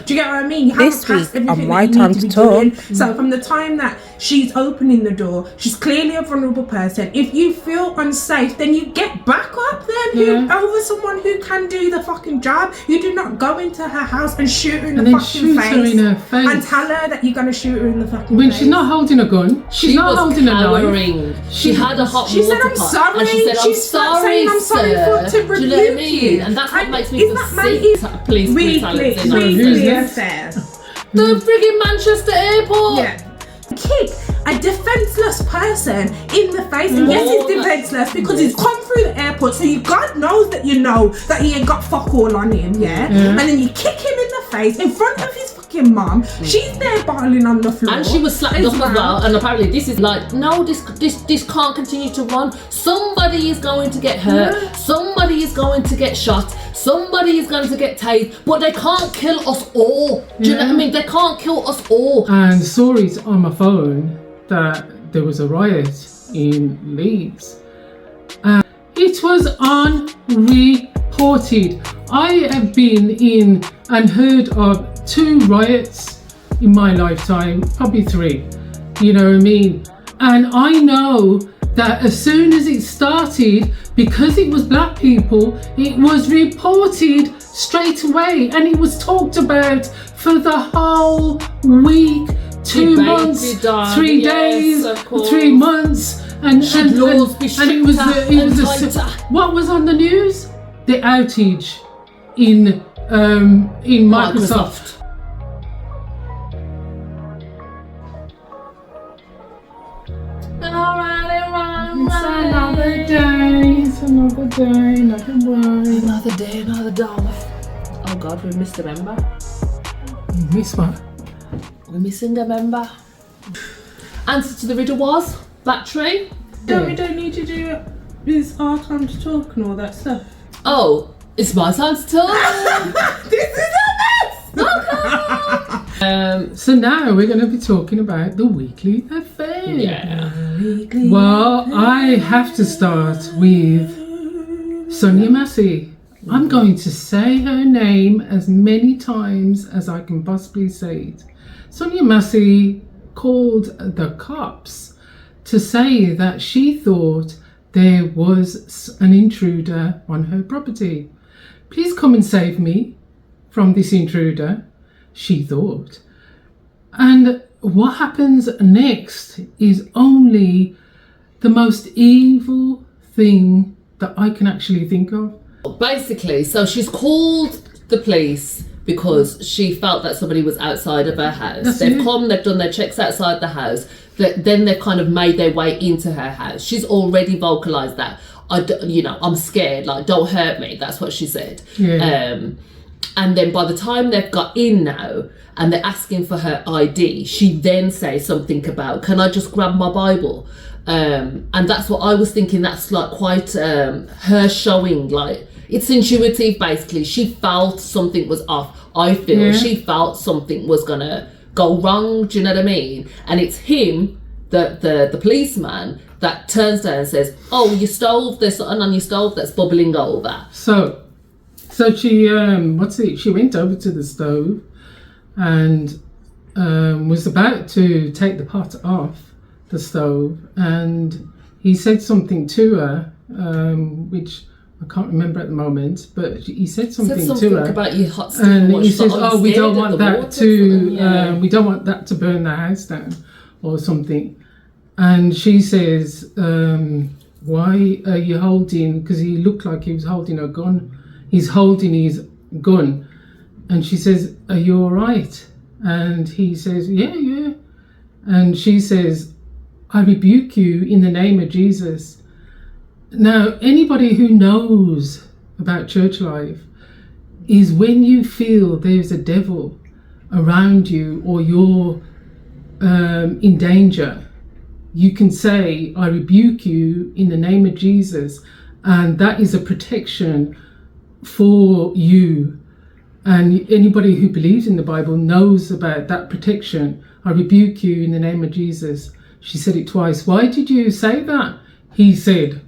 Do you get what I mean? You haven't passed everything that you need to be doing. So from the time that she's opening the door, she's clearly a vulnerable person. If you feel unsafe, then you get back up then over someone who can do the fucking job. You do not go into her house and shoot her in the fucking face and tell her that you're gonna shoot her in the fucking face. When she's not holding a gun, she's not holding a knife. She had a hot she water said, I'm pot, sorry. and she said, I'm sorry, I'm sorry sir. to rebuke Do you know what I mean? And that's what makes me feel sick. Police brutality. Really unfair. The friggin' Manchester airport. Yeah. Kick a defenseless person in the face, and yes, he's defenseless because he's come through the airport, so God knows that you know that he ain't got fuck all on him, and then you kick him in the face in front of his fucking mum. She's there bottling on the floor, and she was slapped up as well. And apparently, this is like, no, this can't continue to run. Somebody is going to get hurt. Somebody is going to get shot. Somebody is going to get tased, but they can't kill us all. Do you know what I mean? They can't kill us all. And saw it on my phone that there was a riot in Leeds. It was unreported. I have been in and heard of 2 riots in my lifetime, probably 3. You know what I mean? And I know that as soon as it started, because it was black people, it was reported straight away, and it was talked about for the whole week, 2 months, 3 days, 3 months, and it was what was on the news? The outage in Microsoft. It's another day, another dollar. Oh God, we missed a member. You miss what? We're missing a member. Answer to the riddle was battery. No, we don't need to do it's our time to talk and all that stuff. Oh, it's my time to talk. This is a mess. Okay. So now we're going to be talking about the weekly affair. Yeah. Well, I have to start with Sonya Massey. I'm going to say her name as many times as I can possibly say it. Sonya Massey called the cops to say that she thought there was an intruder on her property. Please come and save me from this intruder, she thought. And what happens next is only the most evil thing that I can actually think of. Basically, so she's called the police because she felt that somebody was outside of her house. They've come, they've done their checks outside the house, then they've kind of made their way into her house. She's already vocalised that, I'm scared, like, don't hurt me. That's what she said. And then by the time they've got in now and they're asking for her ID, she then says something about, can I just grab my Bible? And that's what I was thinking. That's like quite her showing, like, it's intuitive basically. She felt something was off. I feel she felt something was gonna go wrong. Do you know what I mean? And it's him, the policeman, that turns down and says, oh, your stove, there's something on your stove that's bubbling over. So she she went over to the stove and was about to take the pot off the stove, and he said something to her, which I can't remember at the moment, but he said something to her about your hot stove, and he says, "Oh, we don't want that to we don't want that to burn the house down, or something." And she says, "Why are you holding?" Because he looked like he was holding a gun. He's holding his gun, and she says, "Are you all right?" And he says, "Yeah." And she says, "I rebuke you in the name of Jesus." Now, anybody who knows about church life is when you feel there's a devil around you or you're in danger, you can say, "I rebuke you in the name of Jesus," and that is a protection for you. And anybody who believes in the Bible knows about that protection. "I rebuke you in the name of Jesus." She said it twice. "Why did you say that?" He said,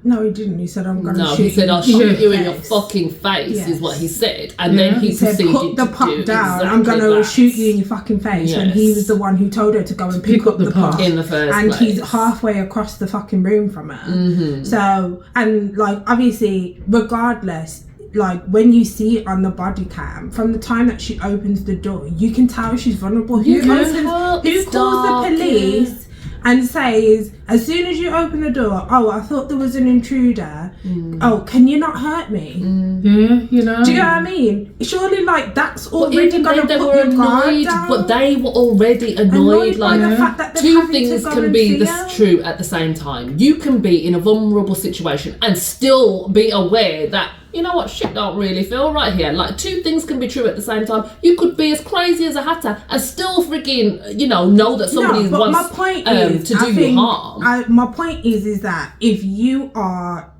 No, he didn't. He said, I'm going to No, shoot he said, you. I'll shoot you in your Face. fucking face, Yes. is what he said. And then he said, proceeded put the to pot do down. exactly I'm going to that. shoot you in your fucking face. When he Yes. was the one who told her to go and pick up the pot in the first and place. he's halfway across the fucking room from her. Mm-hmm. So, and like, obviously, regardless, like when you see it on the body cam, from the time that she opens the door, you can tell she's vulnerable. Who calls the police and says, as soon as you open the door, oh, I thought there was an intruder. Oh, can you not hurt me? Yeah, you know. Do you know what I mean? Surely, like, that's But already even gonna then, they put were your guard annoyed, down. but they were already annoyed. by Like, the fact that they're two having to things go can and be see this her. true at the same time. You can be in a vulnerable situation and still be aware that, you know what, shit don't really feel right here. Like, two things can be true at the same time. You could be as crazy as a hatter and still freaking, you know that somebody but wants my point is, to do you harm. My point is that if you are,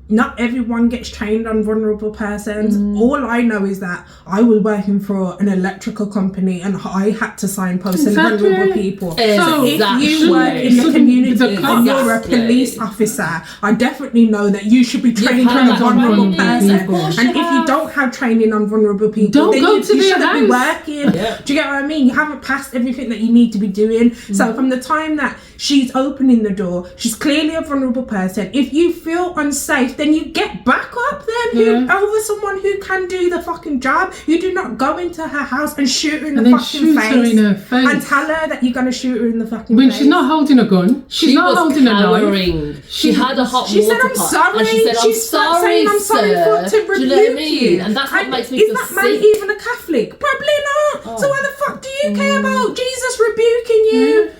not everyone gets trained on vulnerable persons. All I know is that I was working for an electrical company and I had to signpost vulnerable people. So if you work in the community and you're a police officer, I definitely know that you should be trained on a vulnerable person. And if you don't have training on vulnerable people, then you shouldn't be working. Yeah. Do you get what I mean? You haven't passed everything that you need to be doing. So from the time that she's opening the door, she's clearly a vulnerable person. If you feel unsafe, then you get back up then over someone who can do the fucking job. You do not go into her house and shoot her in the fucking face and tell her that you're going to shoot her in the fucking face. When she's not holding a gun, she's not holding a knife. She had a hot She water said, I'm pot, sorry. and she said, I'm She's sorry, saying, I'm sorry sir. to rebuke Do you know what I mean? you. And that's what makes me is feel that man sick. even a Catholic? Probably not. So why the fuck do you care about Jesus rebuking you?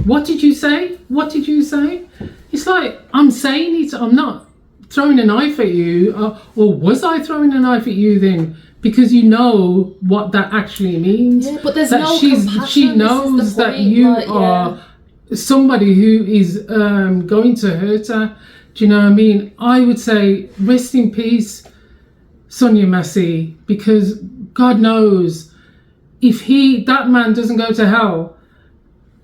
What did you say? What did you say? It's like, I'm saying it, I'm not throwing a knife at you. Or was I throwing a knife at you then? Because you know what that actually means. Yeah, but there's that no she compassion. knows This is the that point, you like, are somebody who is going to hurt her. Do you know what I mean? I would say rest in peace, Sonya Massey, because God knows if that man doesn't go to hell,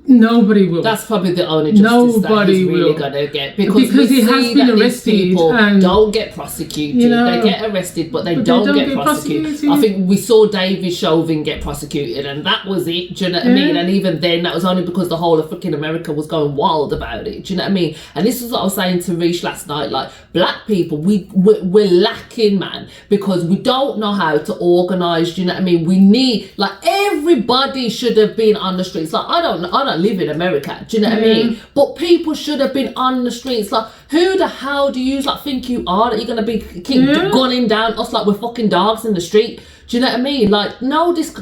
nobody will. That's probably the only justice that he's really gonna get, because he has been arrested people and don't get prosecuted. You know, they get arrested, but they don't get prosecuted. I think we saw David Chauvin get prosecuted, and that was it. Do you know what I mean? And even then, that was only because the whole of freaking America was going wild about it. Do you know what I mean? And this is what I was saying to Rish last night. Like, black people, we're lacking, man, because we don't know how to organise. Do you know what I mean? We need, like, everybody should have been on the streets. Like, I don't live in America, do you know what I mean? But people should have been on the streets. Like, who the hell do you think you are, that you're gonna be gunning down us like we're fucking dogs in the street? Do you know what I mean? Like, no, this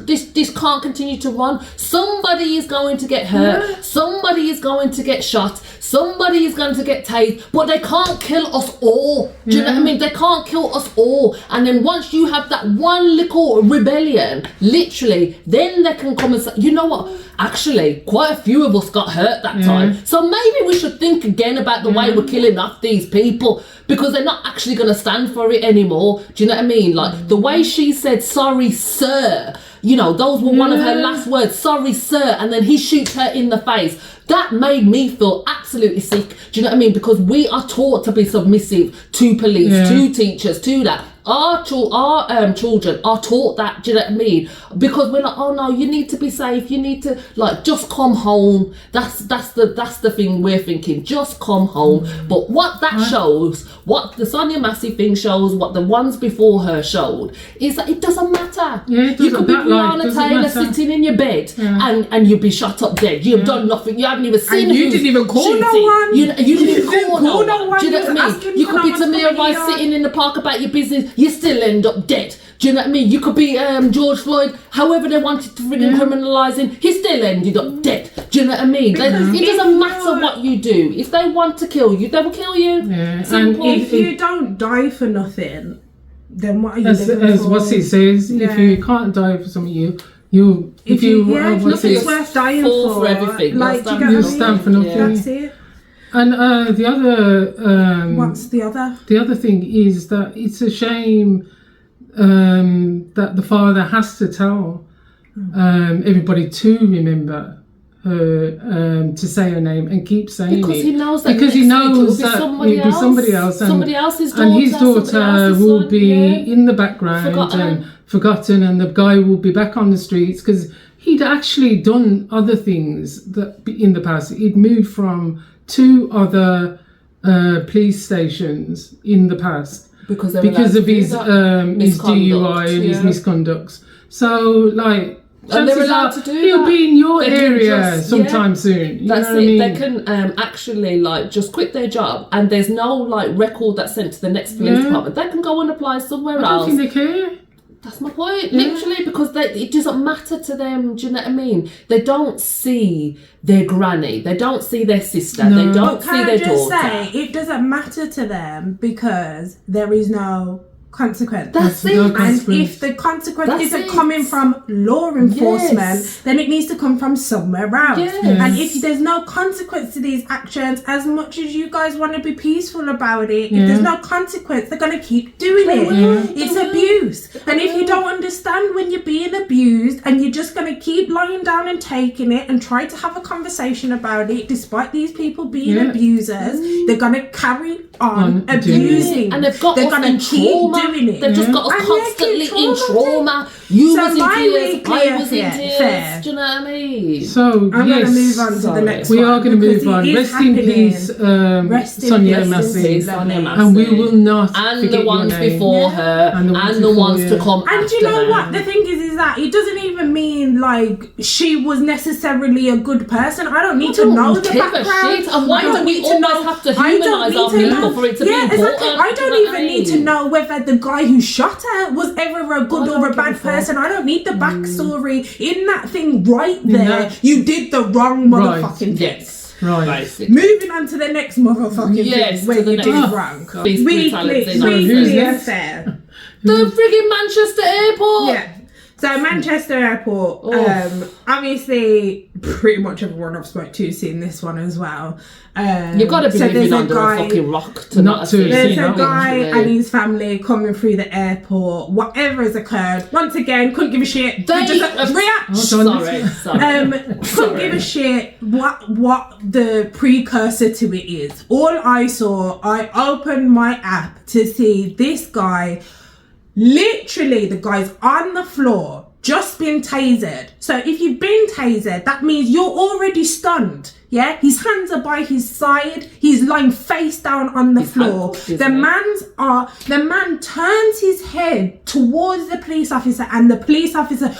can't continue to run. Somebody is going to get hurt. Somebody is going to get shot. Somebody is going to get tased. But they can't kill us all. Do you know what I mean? They can't kill us all. And then once you have that one little rebellion, literally, then they can come and say, you know what? Actually, quite a few of us got hurt that time. So maybe we should think again about the way we're killing off these people, because they're not actually going to stand for it anymore. Do you know what I mean? Like, the way she said, sorry, sir, you know, those were one of her last words, sorry, sir, and then he shoots her in the face. That made me feel absolutely sick. Do you know what I mean? Because we are taught to be submissive to police, to teachers, to that. Our children are taught that. Do you know what I mean? Because we're like, oh no, you need to be safe. You need to, like, just come home. That's the thing we're thinking. Just come home. But what that shows, what the Sonya Massey thing shows, what the ones before her showed, is that it doesn't matter. Yeah, it you could be Breonna Taylor matter. sitting in your bed and you'd be shot up dead. You've done nothing. You haven't even seen. And you didn't even call shooting. no one. You didn't even call no one. one. Do you know what I mean? You could be Tamir Rice sitting in the park about your business. You still end up dead. Do you know what I mean? You could be George Floyd, however they wanted to criminalise him, he still ended up dead. Do you know what I mean? It doesn't matter what you do. If they want to kill you, they will kill you. Yeah. Simple. And if you don't die for nothing, then what are you living as for? what it says, if you can't die for something, if nothing's worth dying for everything. Like, you stand for nothing. That's it. And the other what's the other? The other thing is that it's a shame that the father has to tell everybody to remember her to say her name and keep saying Because it. he knows that because he knows next week that it'll be it'll be somebody else, and, somebody else's daughter, and his somebody daughter else's will son, be yeah. in the background and forgotten, and the guy will be back on the streets because he'd actually done other things that in the past. He'd moved from 2 other police stations in the past because of his DUI and his misconducts. So like, and they're allowed to do he'll that. be in your They can area just- sometime soon. You That's know what it. I mean? They can actually like just quit their job, and there's no like record that's sent to the next police department. They can go and apply somewhere I else. don't think they care. That's my point, literally, because it doesn't matter to them. Do you know what I mean? They don't see their granny. They don't see their sister. They don't see their daughter. Say it doesn't matter to them because there is no consequence. That's it. And if the consequence isn't coming from law enforcement, then it needs to come from somewhere else. Yes. And if there's no consequence to these actions, as much as you guys want to be peaceful about it, if there's no consequence, they're going to keep doing it. It's abuse. And if you don't understand when you're being abused and you're just going to keep lying down and taking it and try to have a conversation about it, despite these people being abusers, they're going to carry on abusing. And they've got they're us going in to keep trauma. doing it. They've just got us And constantly keep in trauma. You So was in my tears, weekly I was in affair. tears. Do you know what I mean? So I'm going to move on to the Sorry. next we one. are going to because move on. it is Rest in happening. peace, Rest in Sonya peace. Massey. Sonya Massey. And we will not And forget the ones your name. before her, And and the the ones ones before to come And after you know her. what? The thing is that it doesn't even mean like she was necessarily a good person. I don't need to know the give a background. shit. And why I don't do we need to always know. have to I don't humanise need our to people know. for it to be important? Exactly. I don't Do you know even what I need to mean? know whether the guy who shot her was ever a good or a bad person. I don't need the backstory in that thing right there. You did the wrong motherfucking thing. Yes. Right. Basically. Moving on to the next motherfucking thing where to you the did next. wrong. Police brutality. Weekly affair. The friggin' Manchester airport. Yeah. So Manchester Airport, obviously pretty much everyone I've spoke to seen this one as well. You've got to be living under a fucking rock to Not not to see There's it, a guy literally. and his family coming through the airport. Whatever has occurred, once again, couldn't give a shit. They just react. sorry. Couldn't give a shit what the precursor to it is. All I saw, I opened my app to see this guy. Literally, the guy's on the floor, just been tasered. So if you've been tasered, that means you're already stunned. Yeah, his hands are by his side. He's lying face down on the floor. The man turns his head towards the police officer, and the police officer.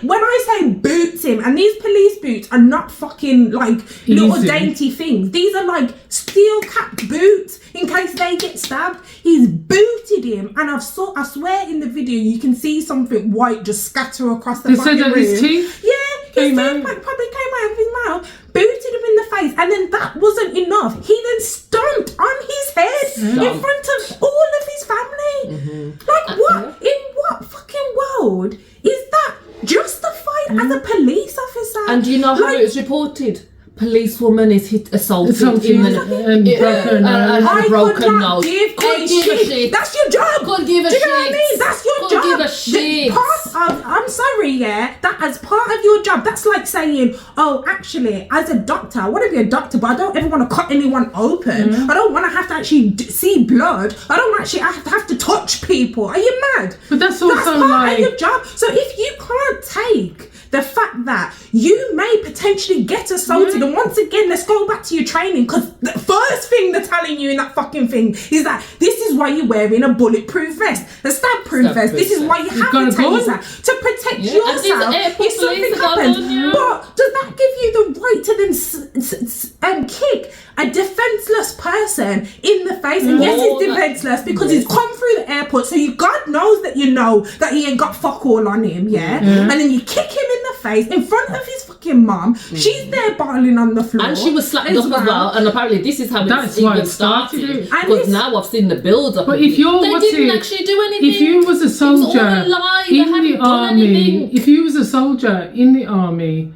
When I say boots him, and these police boots are not fucking like little dainty things. These are like steel capped boots in case they get stabbed. He's booted him, and I swear in the video you can see something white just scatter across the fucking room. His teeth? Yeah, his Came teeth out. probably came out of his mouth. Booted him in the face, and then that wasn't enough. He then stomped on his head in front of all of his family. Like what? In what fucking world is that justified as a police officer? And do you know how it was reported? Policewoman is assaulted in the I broken could not nose. give Couldn't a give a shit. shit. That's your job. Couldn't give a Do you know what I shit. mean? That's your Couldn't job. give a shit. I'm sorry, yeah. That as part of your job, that's like saying, oh, actually, as a doctor, I want to be a doctor, but I don't ever want to cut anyone open. I don't want to have to actually see blood. I don't actually have to touch people. Are you mad? But that's also part like of your job. So if you can't take the fact that you may potentially get assaulted, and once again, let's go back to your training, because the first thing they're telling you in that fucking thing is that this is why you're wearing a bulletproof vest, a stab-proof vest. This is why you have got a a gun? taser to protect And these yourself airport if something police have happens. gun, yeah. But does that give you the right to then kick a defenseless person in the face? And yes, he's defenseless because he's come through the airport, so God knows that you know that he ain't got fuck all on him, yeah? And then you kick him in the face in front of his fucking mum. She's there bottling on the floor. And she was slapped up as well. And apparently this is how That's it why even it started started. it. Because now I've seen the build up. But if you're they didn't actually do anything. If you was a soldier all a lie. They in hadn't the done army, anything. if you was a soldier in the army,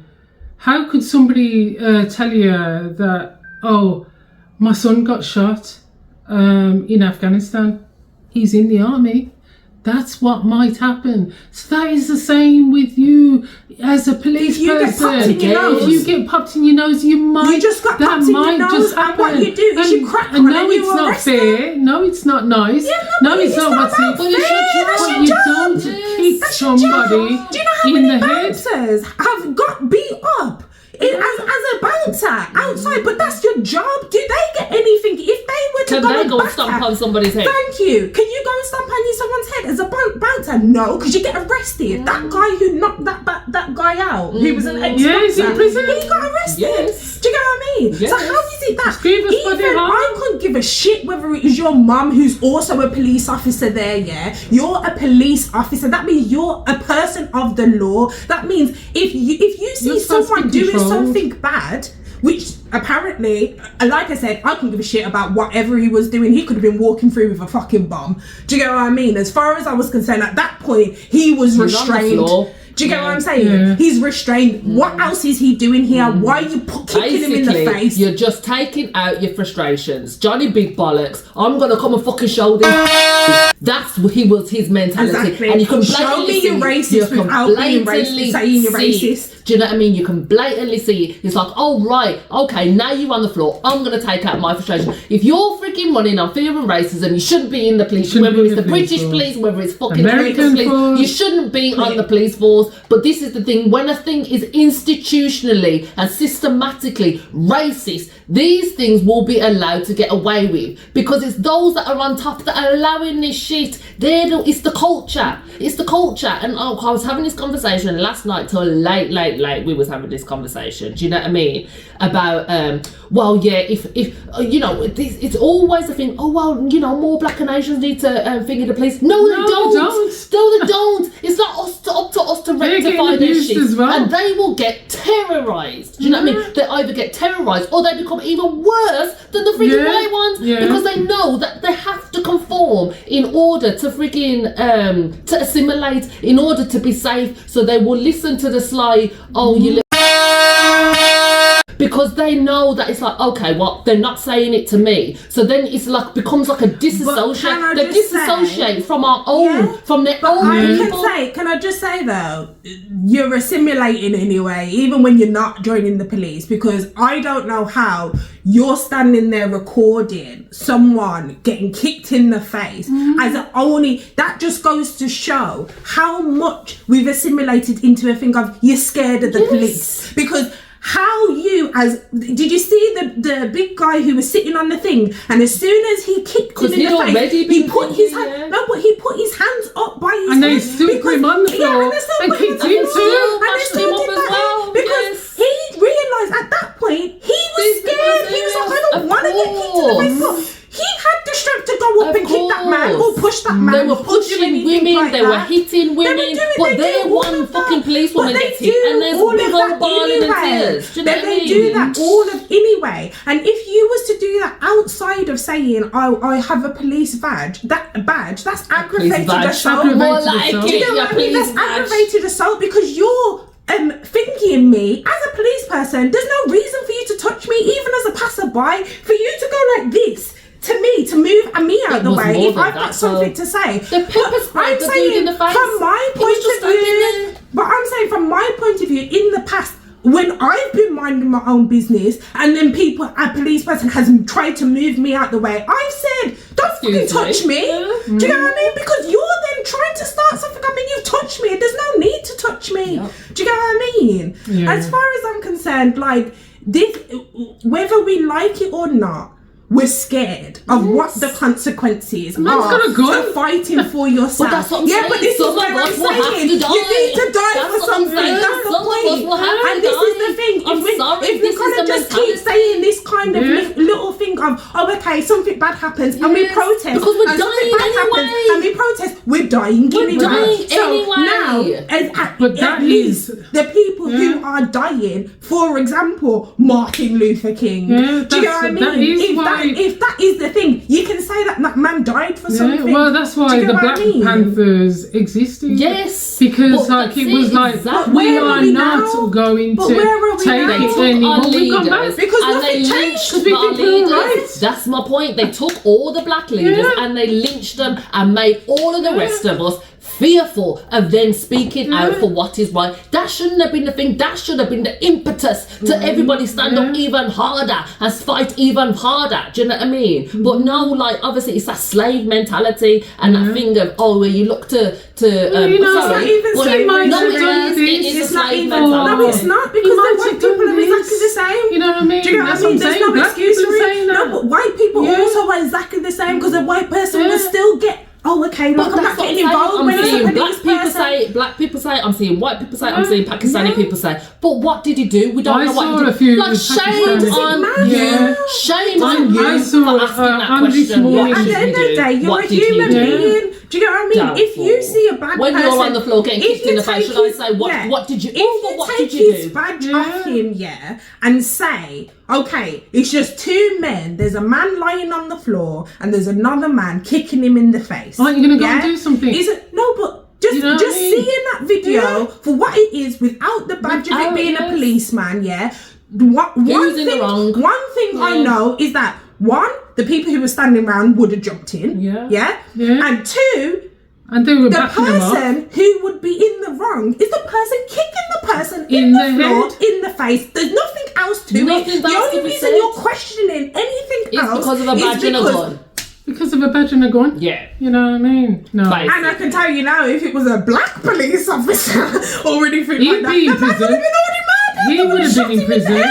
how could somebody tell you that, oh, my son got shot in Afghanistan, he's in the army? That's what might happen. So that is the same with you. as a police you get person, popped in your nose, if you get popped in your nose, you might. just got that popped in your might nose, just and happen. what you do is you crack and on no, and you it's not arrest them. fair. No, it's not nice. Yeah, no, it's it's not not what's about it. fair, that's But your you job. don't kick That's your job. somebody Do you know how in many the head. bouncers have got beat up as a bouncer outside? But that's your job. Do they get anything if they were to Can go they and go and back stomp at- on somebody's head? Thank you. Can you go and stomp on someone's head as a bouncer? No, because you get arrested. That guy who knocked that guy out, who was an ex-bouncer, Yeah, he's in prison. he got arrested. Yes. Do you get what I mean? Yes. So how is it that grievous body even harm. I couldn't give a shit whether it is your mum who's also a police officer there, yeah? You're a police officer. That means you're a person of the law. That means if you see You're supposed to someone be doing controlled. something bad, which apparently, like I said, I couldn't give a shit about whatever he was doing. He could have been walking through with a fucking bomb. Do you get what I mean? As far as I was concerned, at that point, he was He's on the restrained. floor. Do you get what I'm saying? Yeah. He's restrained. What else is he doing here? Why are you kicking him in the Basically, face? you're just taking out your frustrations. Johnny Big Bollocks, I'm gonna come and fucking show this. That's what his mentality. Exactly. And you can Show blatantly me you're see it. racist You can without being blatantly racist, saying you're see it. racist. Do you know what I mean? You can blatantly see it. It's like, oh right, okay, now you're on the floor. I'm gonna take out my frustration. If you're freaking running on fear and racism, you shouldn't be in the police. shouldn't Whether be it's in the the police British force. police, whether it's fucking American American police, force. you shouldn't be on the police force. But this is the thing: when a thing is institutionally and systematically racist, these things will be allowed to get away with because it's those that are on top that are allowing this shit. It's the culture. It's the culture. And I was having this conversation last night till late. We was having this conversation. Do you know what I mean? About well, yeah, if you know, it's always a thing. Oh well, you know, more black and Asians need to finger the police. No, they don't. No, they don't. It's not up to us to rectify this shit, as well. and they will get terrorised. Do you know what I mean? They either get terrorised or they become even worse than the freaking white ones because they know that they have to conform in order to freaking to assimilate, in order to be safe. So they will listen to the sly, oh you little, because they know that it's like, okay, well, they're not saying it to me. So then it's like, becomes like a disassociate. They disassociate from our own, from their own people. Can I just say though, you're assimilating anyway, even when you're not joining the police, because I don't know how you're standing there recording someone getting kicked in the face as that just goes to show how much we've assimilated into a thing of you're scared of the police. Because how did you see the big guy who was sitting on the thing, and as soon as he kicked him in the face, he put his hands up by his and head. they still put him on the floor and kicked him too. Because he realised at that point he was scared. He was like, I don't want to get kicked in the face. But he had the strength to go up and kick that man or push that man. They were pushing women, they were hitting women, but they're one fucking policewoman gets hit and there's a big old bawling and tears. Do you know what I mean? They do that all of anyway. And if you was to do that outside of saying, I have a police badge, that's aggravated assault. More like it. Do you know what I mean? That's aggravated assault because you're thinking me as a police person. There's no reason for you to touch me, even as a passerby, for you to go like this to me, to move me out the way if I've got something to say. The pepper spray, the dude in the face. From my point of view, but I'm saying from my point of view, in the past, when I've been minding my own business and then a police person has tried to move me out the way, I've said, don't fucking touch me. Do you know what I mean? Because you're then trying to start something. I mean, you've touched me. There's no need to touch me. Yep. Do you know what I mean? Yeah. As far as I'm concerned, like this, whether we like it or not, we're scared of what the consequences are to fighting for yourself. But that's what I'm saying. But this is what I'm saying. You need to die for something. That's the point. And this is the thing. If we kind of just keep saying this kind of little thing of, oh, okay, something bad happens and we protest. Because we're dying anyway. And we protest, we're dying anyway. So now, at least the people who are dying, for example, Martin Luther King. Do you know what I mean? If that is the thing, you can say that man died for something. Well, that's why the Black Panthers existed. Yes, because like it was like we are not going to take it anymore. Because nothing changed. Because we think That's my point. They took all the black leaders and they lynched them and made all of the rest of us fearful of then speaking out for what is right. That shouldn't have been the thing. That should have been the impetus to everybody stand up even harder and fight even harder. Do you know what I mean? But no, like, obviously it's that slave mentality and that thing of, oh, well, you look to it's not even slavery. It's not even. No, it's not, because the white people are exactly the same. You know what I mean? Do you know what I mean? There's no excuse for it. No, but white people also are exactly the same, because a white person will still get. Oh, okay. Look, I'm not getting involved when it's a police person. Black people say. I'm seeing white people say. I'm seeing Pakistani people say. But what did he do? We don't know what he did. Like, shame on you. Shame on you for asking that question. At the end of the day, you're a human being. Do you know what I mean? If you see a bad person, when you're on the floor getting kicked in the face, should I say, what did you do? If you take his badge off him, and say, okay, it's just two men, there's a man lying on the floor and there's another man kicking him in the face. Aren't you going to go and do something? No, but just seeing that video for what it is, without the badge of it being a policeman, one thing I know is that, one, the people who were standing around would have jumped in. And two, and they were the person who would be in the wrong is the person kicking the person in the floor, in the face. There's nothing else to it. The only reason you're questioning anything else because of a badge and a gun. Because of a badge and a gun? Yeah. You know what I mean? No. Basically. And I can tell you now, if it was a black police officer or anything like that, be in the man would have been already murdered. He would have been in prison.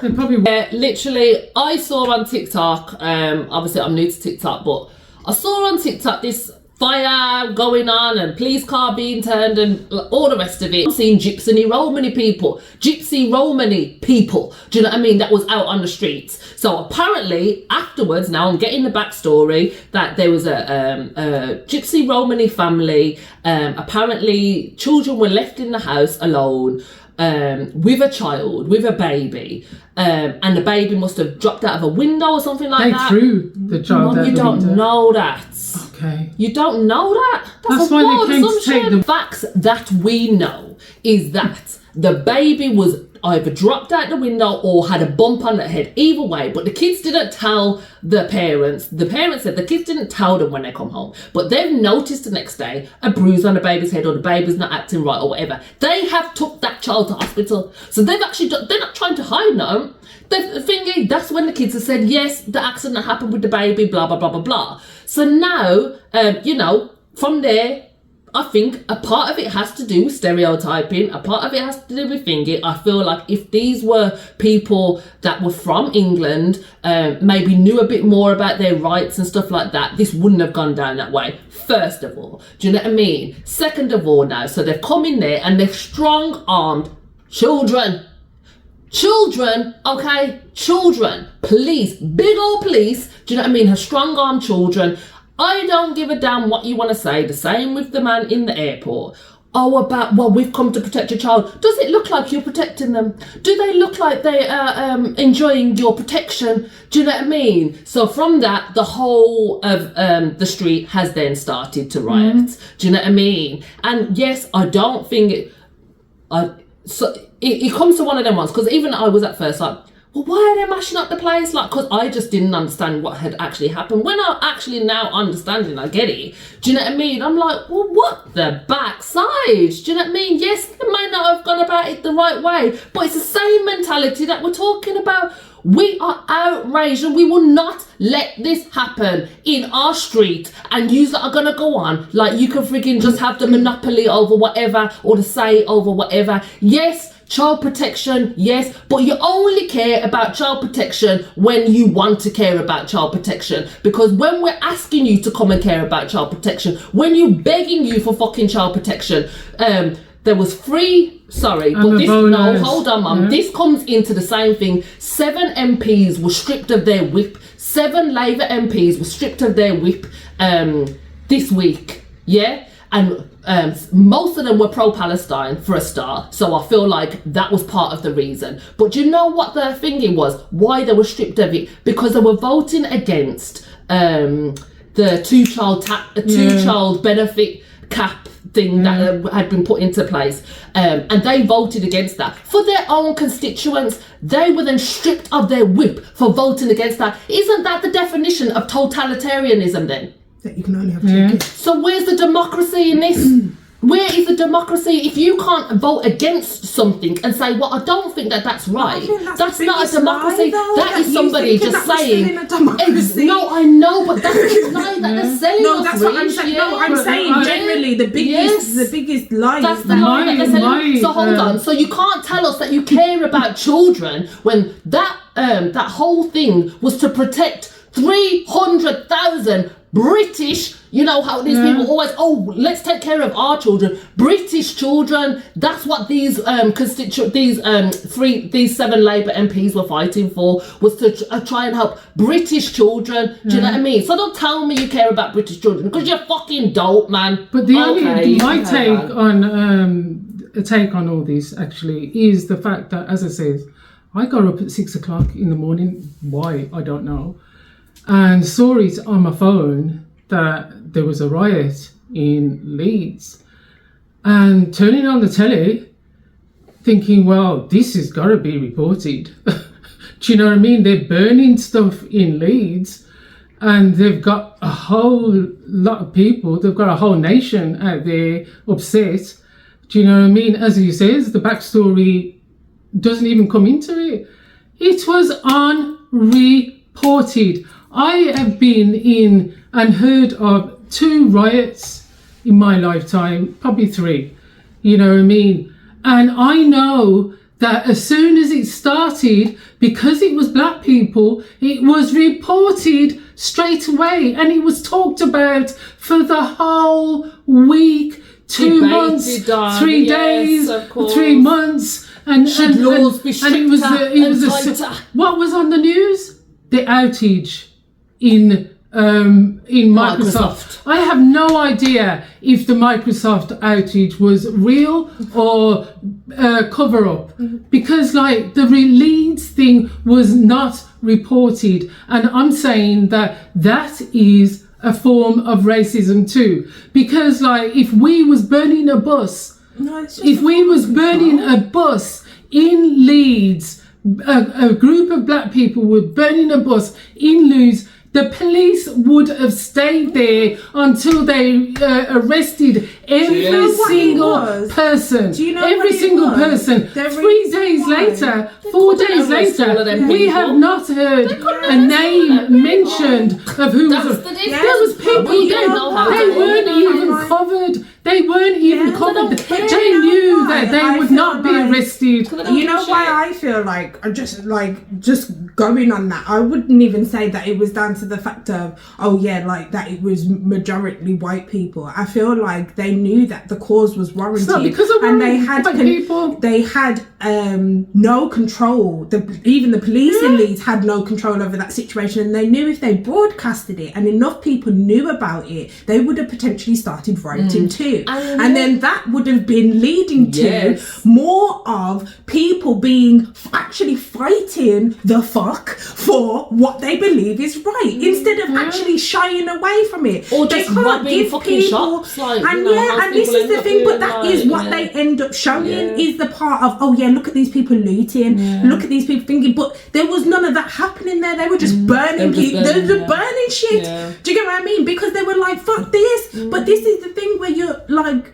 They probably literally, I saw on TikTok, obviously I'm new to TikTok, but I saw on TikTok this fire going on and police car being turned and all the rest of it. I'm seeing Gypsy Romani people. Do you know what I mean? That was out on the streets. So apparently afterwards, now I'm getting the backstory, that there was a Gypsy Romani family. Apparently children were left in the house alone. With a child, with a baby, and the baby must have dropped out of a window or something like that. They threw the child out you the don't window. know that. Okay. You don't know that? That's why they came to take the facts that we know is that the baby was either dropped out the window or had a bump on the head. Either way, but the kids didn't tell the parents. The parents said the kids didn't tell them when they come home, but they've noticed the next day a bruise on the baby's head or the baby's not acting right or whatever. They have took that child to hospital. So they're not trying to hide no. The thing is, that's when the kids have said, yes, the accident happened with the baby, blah, blah, blah, blah, blah. So now, from there, I think a part of it has to do with stereotyping. A part of it has to do with thinking. I feel like if these were people that were from England, maybe knew a bit more about their rights and stuff like that, this wouldn't have gone down that way. First of all, do you know what I mean? Second of all, now, so they've come in there and they've strong-armed children. Okay? Children. Police. Big old police. Do you know what I mean? Have strong-armed children. I don't give a damn what you want to say. The same with the man in the airport. We've come to protect your child. Does it look like you're protecting them? Do they look like they are enjoying your protection? Do you know what I mean? So from that, the whole of the street has then started to riot. Do you know what I mean? And yes, I don't think it comes to one of them ones, because even I was at first like, well, why are they mashing up the place? Like, because I just didn't understand what had actually happened. When I actually now understanding, I get it. Do you know what I mean? I'm like, well, what the backside? Do you know what I mean? Yes, they may not have gone about it the right way, but it's the same mentality that we're talking about. We are outraged and we will not let this happen in our street, and yous that are going to go on like you can freaking just have the monopoly over whatever or the say over whatever. Yes, child protection, yes, but you only care about child protection when you want to care about child protection. Because when we're asking you to come and care about child protection, when you're begging you for fucking child protection, there was hold on, mum. This comes into the same thing. 7 MPs were stripped of their whip. 7 Labour MPs were stripped of their whip this week, yeah? And most of them were pro-Palestine for a start, so I feel like that was part of the reason. But do you know what the thinking was? Why they were stripped of it? Because they were voting against the two-child benefit cap thing that had been put into place, and they voted against that for their own constituents. They were then stripped of their whip for voting against that. Isn't that the definition of totalitarianism then? That you can only have 2 kids. So where's the democracy in this? Where is the democracy if you can't vote against something and say, well, I don't think that that's right? That's not a democracy. That is somebody just saying. No, I know, but that's the lie that they're selling. No, that's what I'm saying. No, I'm saying generally the biggest lie. That's the lie that they're selling. So hold on. So you can't tell us that you care about children when that whole thing was to protect 300,000 British, you know how these people always, let's take care of our children, British children. That's what these 7 Labour MPs were fighting for, was to try and help British children. Do you know what I mean? So don't tell me you care about British children, because you're fucking dope, man. But my take on all this actually is the fact that, as I said, I got up at 6 o'clock in the morning. Why? I don't know. And saw it on my phone that there was a riot in Leeds, and turning on the telly thinking, well, this has got to be reported. Do you know what I mean? They're burning stuff in Leeds, and they've got a whole lot of people, they've got a whole nation out there upset. Do you know what I mean? As he says, the backstory doesn't even come into it. It was unreported. I have been in and heard of 2 riots in my lifetime, probably 3, you know what I mean? And I know that as soon as it started, because it was black people, it was reported straight away, and it was talked about for the whole week, 2 months, 3 days, 3 months, and laws be stricter? What was on the news? The outage in Microsoft. I have no idea if the Microsoft outage was real or cover up, because like the Leeds thing was not reported, and I'm saying that is a form of racism too, because like if we was burning a bus, a bus in Leeds, a group of black people were burning a bus in Leeds, the police would have stayed there until they arrested every single person. Do you know every single person. 3 days later, 4 days later, we have not heard a name mentioned of who was. There was people there. They weren't even covered. They weren't even covered. They knew that they would not be arrested. You know why I feel like, just going on that, I wouldn't even say that it was down to the fact of, that it was majority white people. I feel like they knew that the cause was warranted, and they had no control. Even the police in Leeds had no control over that situation, and they knew if they broadcasted it and enough people knew about it, they would have potentially started rioting too. And then that would have been leading to more of people being actually fighting the fuck for what they believe is right, instead of actually shying away from it. Or just robbing fucking shops. And this is the thing, but that is what they end up showing, is the part of, look at these people looting, look at these people thinking, but there was none of that happening there. They were just burning people. They were burning shit. Do you get what I mean? Because they were like, fuck this. But this is the thing where you're like,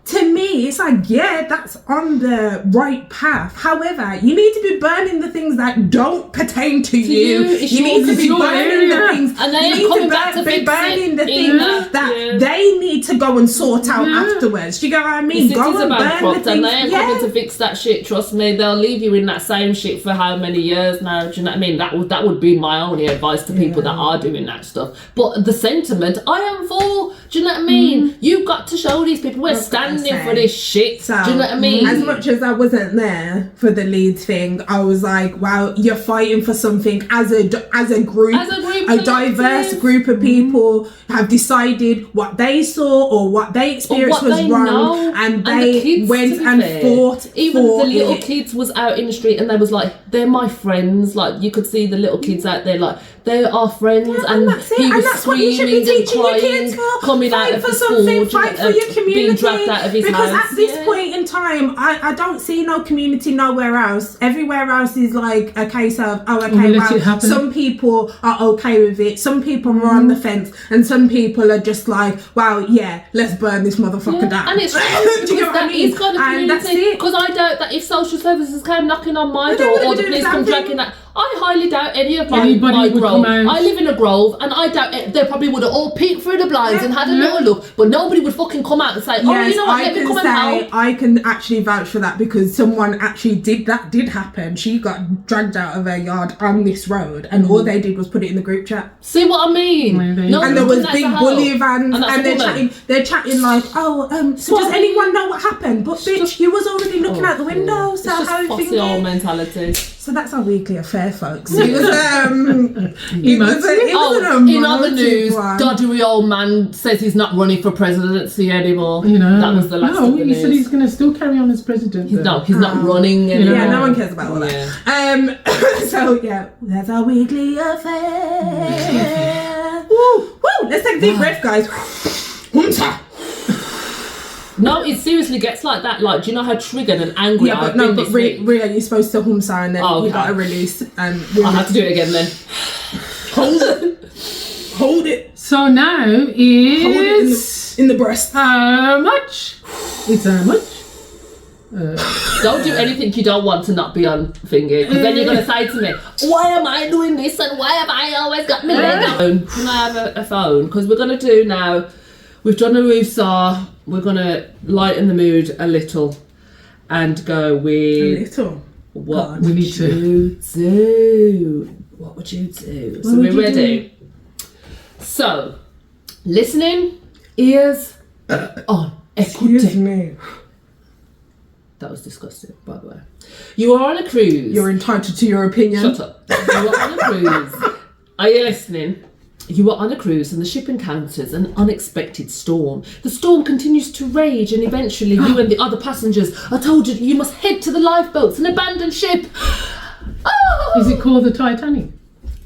to me, it's like, that's on the right path. However, you need to be burning the things that don't pertain to you. You need to be burning the things. And they you are need to be burning the things that they need to go and sort out afterwards. Do you get what I mean? Go and burn the things. And they ain't coming to fix that shit. Trust me, they'll leave you in that same shit for how many years now? Do you know what I mean? That would be my only advice to people that are doing that stuff. But the sentiment, I am for. Do you know what I mean? You've got to show these people we're standing for this shit. So, do you know what I mean? As much as I wasn't there for the Leeds thing, I was like, wow, you're fighting for something as a group, a diverse group of people have decided what they saw or what they experienced was wrong, and they went and fought. Even the little kids was out in the street, and they was like, they're my friends. Like, you could see the little kids out there, like, they are friends, and that's it. he And was that's what you should be screaming and teaching your kids crying, for. coming Fight out of for the something, school, fight for your community. being dragged out of his because house. at this point in time, I don't see no community nowhere else. Everywhere else is like a case of, let it happen. some people are okay with it, some people are on the fence, and some people are just like, wow, yeah, let's burn this motherfucker down. And it's Do you know what I mean? he's got a And that's community, it. because I doubt that if social services came knocking on my They door wouldn't or be the doing police the come same dragging thing. that, I highly doubt any of my Anybody would grove. come out. I live in a grove, and I doubt they probably would have all peeked through the blinds and had a Yeah. little look, but nobody would fucking come out and say, oh, Yes, you know what, I let me can come and say help. I can actually vouch for that, because someone actually did happen. She got dragged out of her yard on this road, and all they did was put it in the group chat. See what I mean? Maybe. No, And there was big bully And vans, that's and a they're woman. chatting like, so does anyone know what happened? But bitch, you was already looking out the window, It's so just how you fussy old thinking? mentality. So that's our weekly affair, folks. It was it was Oh, an in other emotive news, one. doddery old man says he's not running for presidency anymore. You know, that was the last of the he news. said he's going to still carry on as president. though. No, he's not running anymore. Yeah, no one cares about all that. So yeah, that's our weekly affair. Woo, woo! Let's take a deep breath, guys. No, it seriously gets like that. Like, do you know how triggered and angry Yeah, I've but no, been but this week? really, you're supposed to humsa and then Oh, you okay. got to release and I'll have to do it again then. hold it, hold it, So now hold it is in the breast. how much? It's how much? Don't do anything you don't want to not be on thingy, because then you're going to say to me, why am I doing this and why have I always got my leg on? Can I have a phone? Because we're going to do now, we've done a woosah, we're going to lighten the mood a little and go with what We would need to- you do? What would you do? So we're ready. So, listening, ears on. Excuse Écoutez. me. That was disgusting, by the way. You are on a cruise. You're entitled to your opinion. Shut up. You are on a cruise. Are you listening? You are on a cruise and the ship encounters an unexpected storm. The storm continues to rage and eventually you and the other passengers are told you must head to the lifeboats and abandon ship. Oh! Is it called the Titanic?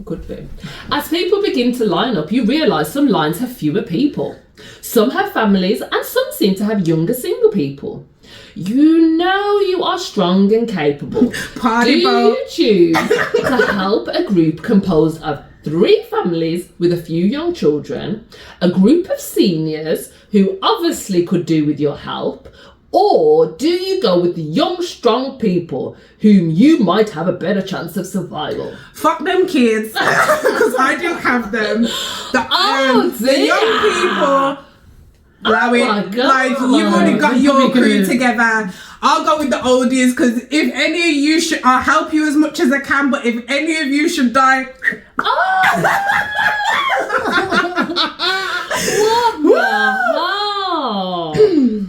Could be. As people begin to line up, you realise some lines have fewer people. Some have families and some seem to have younger single people. You know you are strong and capable. Party Do boat. you choose to help a group composed of 3 families with a few young children, a group of seniors who obviously could do with your help, or do you go with the young, strong people whom you might have a better chance of survival? Fuck them kids, because I didn't have them. The dear. young people. Allow it. my God. Like, you've already got You're your probably crew gonna- together. I'll go with the oldies, because if any of you should, I'll help you as much as I can, but if any of you should die, Oh!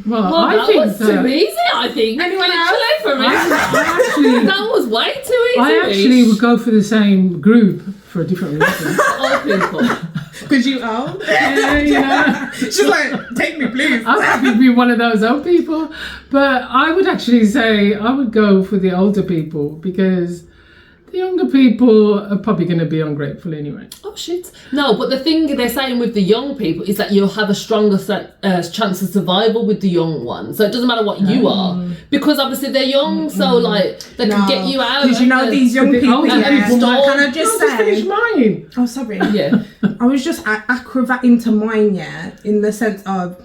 Well, Well, I that think was that too easy, I think. Anyone Literally for me. actually, That was way too easy. I actually would go for the same group for a different reason. Old people. because you old. Yeah. She's like, take me, please. I'm happy to be one of those old people, but I would actually say I would go for the older people, because the younger people are probably going to be ungrateful anyway. Oh shit. No, but the thing they're saying with the young people is that you'll have a stronger chance of survival with the young ones. So it doesn't matter what you are, because obviously they're young, so like they can get you out. Because you know these young the people, older yeah. people might- Can I just Finish say? mine. Oh, sorry. Yeah. I was just acrobating to mine, yeah, in the sense of,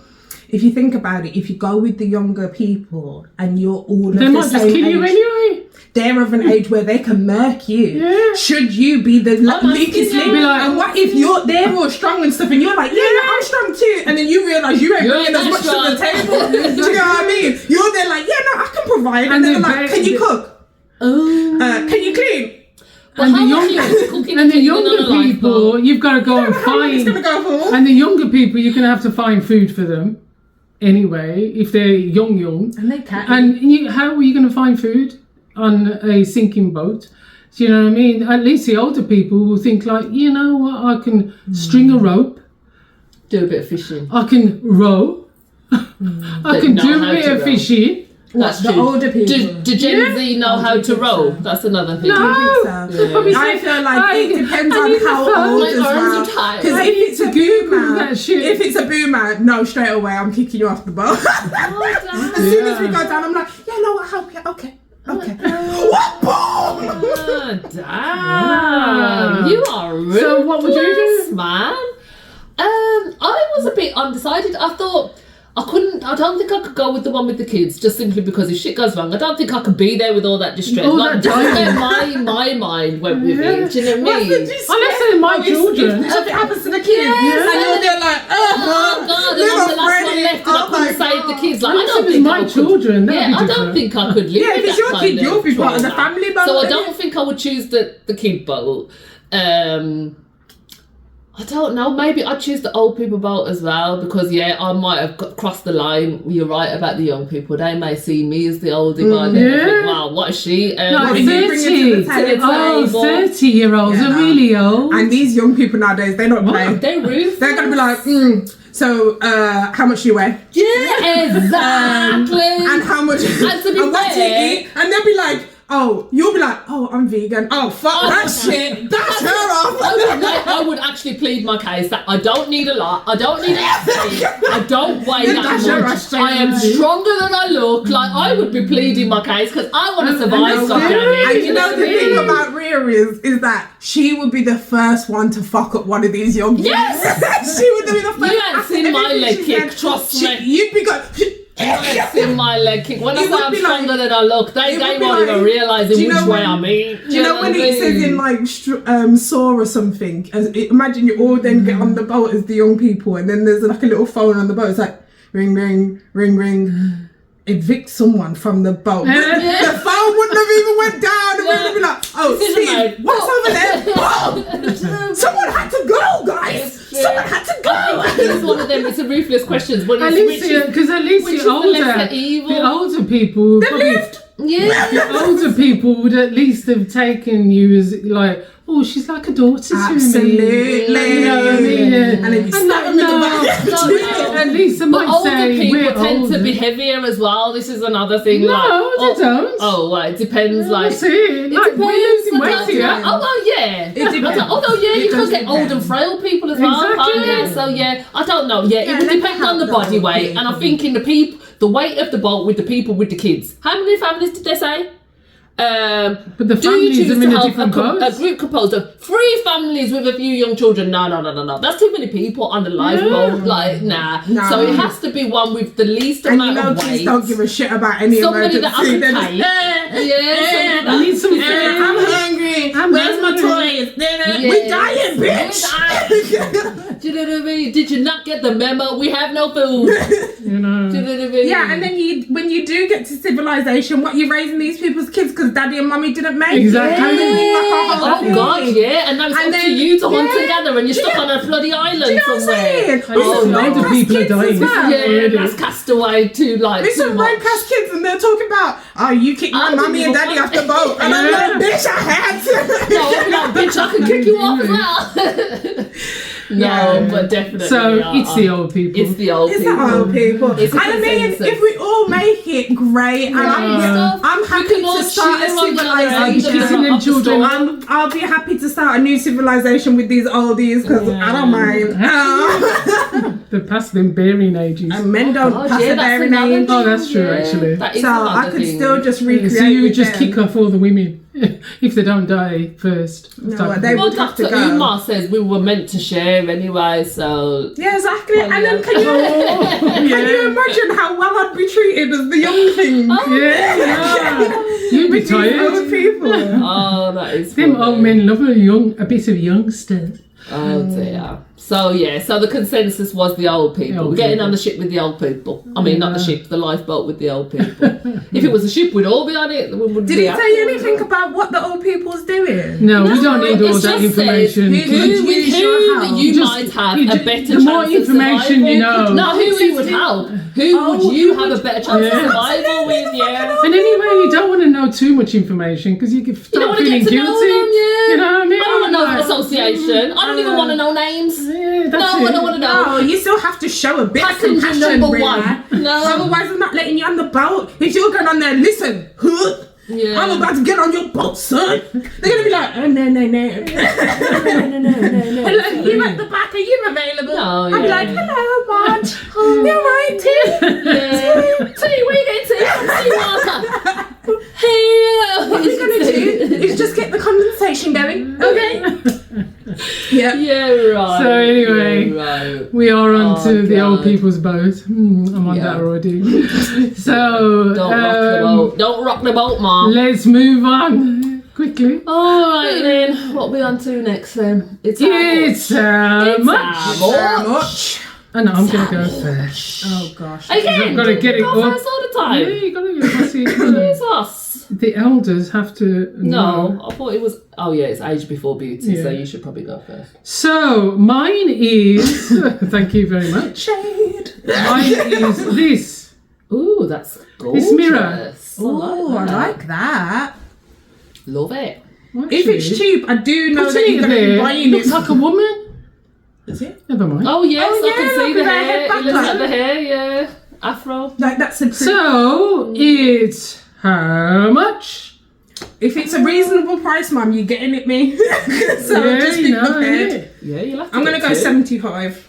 if you think about it, if you go with the younger people and you're all of They the might just same kill you age, anyway. they're of an age where they can murk you. Yeah. Should you be the weakest you. link? Be like- And what if they're all strong and stuff, and you're like, yeah, I'm strong too, and then you realise you ain't You bringing ain't as much that to the table. Do you know what I mean? You're there like, yeah, no, I can provide, and And then then they're like, they- can you cook? Oh. Can you clean? And the how much younger, is cooking and the cleaning on younger a lifeboat? people, you've got to go and How long it's gonna find. go for? And the younger people, you're going to have to find food for them anyway, if they're young. And they can't. And how are you going to find food on a sinking boat? Do you know what I mean? At least the older people will think like, you know what, I can string a rope, Do a bit of fishing. I can row, I They can know do how a bit to of row. fishing, That's the true. older people. Do Gen Z know how to roll? That's another thing. I feel like it depends on how old as well. Because if it's a boomer, no, straight away I'm kicking you off the boat. As soon as we go down, I'm like, yeah, no, I'll help you. Okay. What? Damn. You are rude. So what would you do, man? I was a bit undecided. I thought I don't think I could go with the one with the kids, just simply because if shit goes wrong, I don't think I could be there with all that distress. My mind went with it. Do you know what I mean? Unless they're my children. If it happens to the kids, and you're there like, oh God, and I'm the last one left, and I couldn't save the kids. Like, I don't think my children. I don't think I could live. Yeah, if it's your kid, you'll be part of the family boat. So I don't think I would choose the kid boat. I don't know, maybe I'd choose the old people boat as well, because I might have crossed the line. You're right about the young people. They may see me as the oldie guy. They think, wow, what is she? 30-year-olds are really old. And these young people nowadays, they don't play. They're rude. They're going to be like, so how much do you weigh? Yeah, exactly. And how much? And what do you eat? And they'll be like, oh, you'll be like, oh, I'm vegan. Oh, fuck that shit. That's her off. I would actually plead my case that I don't need a lot. I don't need anything. I don't weigh that much. I am stronger than I look. Like, I would be pleading my case because I want to survive something. And you know the thing about Rhea is that she would be the first one to fuck up one of these young kids. Yes! She would be the first. You ain't seen my leg kick, trust me. You'd be going... in my leg kick. When I say I'm stronger than I look, they won't even realise in which way I mean. Do you know when it says in like Saw or something? Imagine you all then get on the boat as the young people, and then there's like a little phone on the boat. It's like ring, ring, ring, ring. Evict someone from the boat. The phone wouldn't have even went down, and we'd be like, oh, Steve, what's over there? Oh, someone had to go, guys. Someone had to go. I think it's one of them. It's a ruthless questions. Because at least the older people. They lived. Yeah. The older people would at least have taken you as like, oh, she's like a daughter to me. Absolutely. You know what I mean? And then you slap them in the back. At least I might say people tend to be heavier as well. This is another thing. No, they don't. Oh, well, it depends. Like, that's it. Like, we're losing weight here. Oh, yeah. You can get old and frail people as well. Exactly. So, I don't know. Yeah, it would depend on the body weight. And I'm thinking the weight of the boat with the people with the kids. How many families did they say? But the families are in a different boat. A group composed of 3 families with a few young children. No. That's too many people on the lifeboat. Like, nah. So it has to be one with the least amount of weight. Kids don't give a shit about any somebody emergency. That I can I need some food. I'm hungry. Where's my toys? We're dying, bitch. Do you know what I mean? Did you not get the memo? We have no food. You know. Do you know what I mean? Yeah, and then when you do get to civilization, what you're raising these people's kids because daddy and mummy didn't make exactly. Oh God, yeah. And now it's up to you to hunt together, and you're stuck on a bloody island somewhere. Loads of people are dying. Yeah, that's Castaway too. Like, there's some road cast kids, and they're talking about, oh, you kicked my mummy and daddy off the boat, and I'm like, bitch, I had to. No, I'm like, bitch, I can kick you off as well. No, but definitely. So it's the old people. It's the old people. It's the old people. And I mean, if we all make it, great. And I'm happy to start a civilization. I'll be happy to start a new civilization with these oldies because I don't mind. They're past them bearing ages. And men don't pass the bearing age. Oh, that's true, actually. So I could still just recreate. So you would just kick off all the women if they don't die first. No, they would have to go. Umar says we were meant to share anyway, so... Yeah, exactly. And then can you imagine how well I'd be treated as the young thing? You'd be tired. Old people. Oh, that is them funny. Old men love a bit of youngster. Oh dear. So the consensus was the old people. We're getting on the ship with the old people. I mean, not the ship, the lifeboat with the old people. If it was a ship, we'd all be on it. Did he tell you anything about what the old people's doing? No, we don't need all that information. You might have a better chance. The more information you know. No, who you would help? Who would you have a better chance of survival with? Yeah. And anyway, you don't want to know too much information because you can start feeling guilty. You know what I mean? I don't want to know the association. I don't even want to know names. Yeah, it. That's No, it. I don't want to know. No, you still have to show a bit of Passenger compassion, number Rilla. 1. No. Otherwise, I'm not letting you on the boat. If you're going on there, listen, Yeah. I'm about to get on your boat, son. They're gonna be like, oh no. No. Hello, you at the back? Are you available? No, I'll be yeah. like, hello, Marge. You're right, Tim. Yeah. Tea, where you getting tea? Tea water. Hey. What we're gonna do is just get the condensation going, okay? Yeah. Yeah, right. So anyway, Yeah, right. we are on to the old God. people's boat. I'm on that already. So Don't rock the boat. Don't rock the boat, Mom. let's move on quickly. Alright then, what are we on to next then? It's It's much. Much. And I'm gonna go first. Oh gosh. Again, I've gotta get it go up. first all the Yeah, time. you gotta get it. Jesus. The elders have to know. No, I thought it was. Oh yeah, it's age before beauty, so Yeah. you should probably go first. So mine is. Thank you very much. Shade. Mine is this. Ooh, that's gorgeous. mirror. Oh, I like that. Love it. If it's cheap, I do know that Putting you're it gonna be there buying looks it. like a woman. Is it? Never mind. Oh yes, Oh, I can yeah, see look the at that hair. head It looks back like the there. hair, yeah. Afro. Like that's a pretty. So it's how much? If it's a reasonable price, Mum, you're getting it me. So Yeah, just you be know, prepared. yeah. Yeah, you'll have to I'm gonna get go two. 75.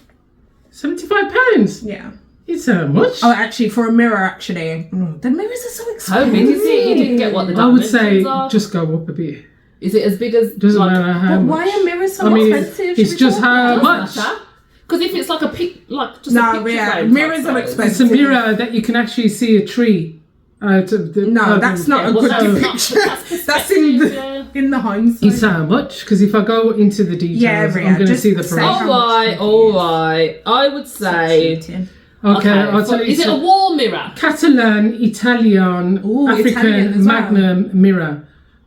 £75. Yeah. It's how much? Oh, actually, for a mirror, actually, the mirrors are so How expensive. big is it? You didn't get what the I would say dimensions are. just go up a bit. Is it as big as? Doesn't like, matter how But much. why are mirrors so I mean, expensive? it's Should we just talk how about much. Because if it's like a pic, like just Nah, a picture yeah, frame mirrors type are size. expensive. It's a mirror that you can actually see a tree out of the. No, that's not a Well, good that's not- depiction. That's in the yeah. in the hindsight. It's how much? Because if I go into the details, Yeah, I'm Ria, going to just see the say price. how All right. I would say. Cheating. Okay, I'll so tell you. is it a wall mirror? Catalan, Italian, Ooh, African Italian as well. Magnum mirror.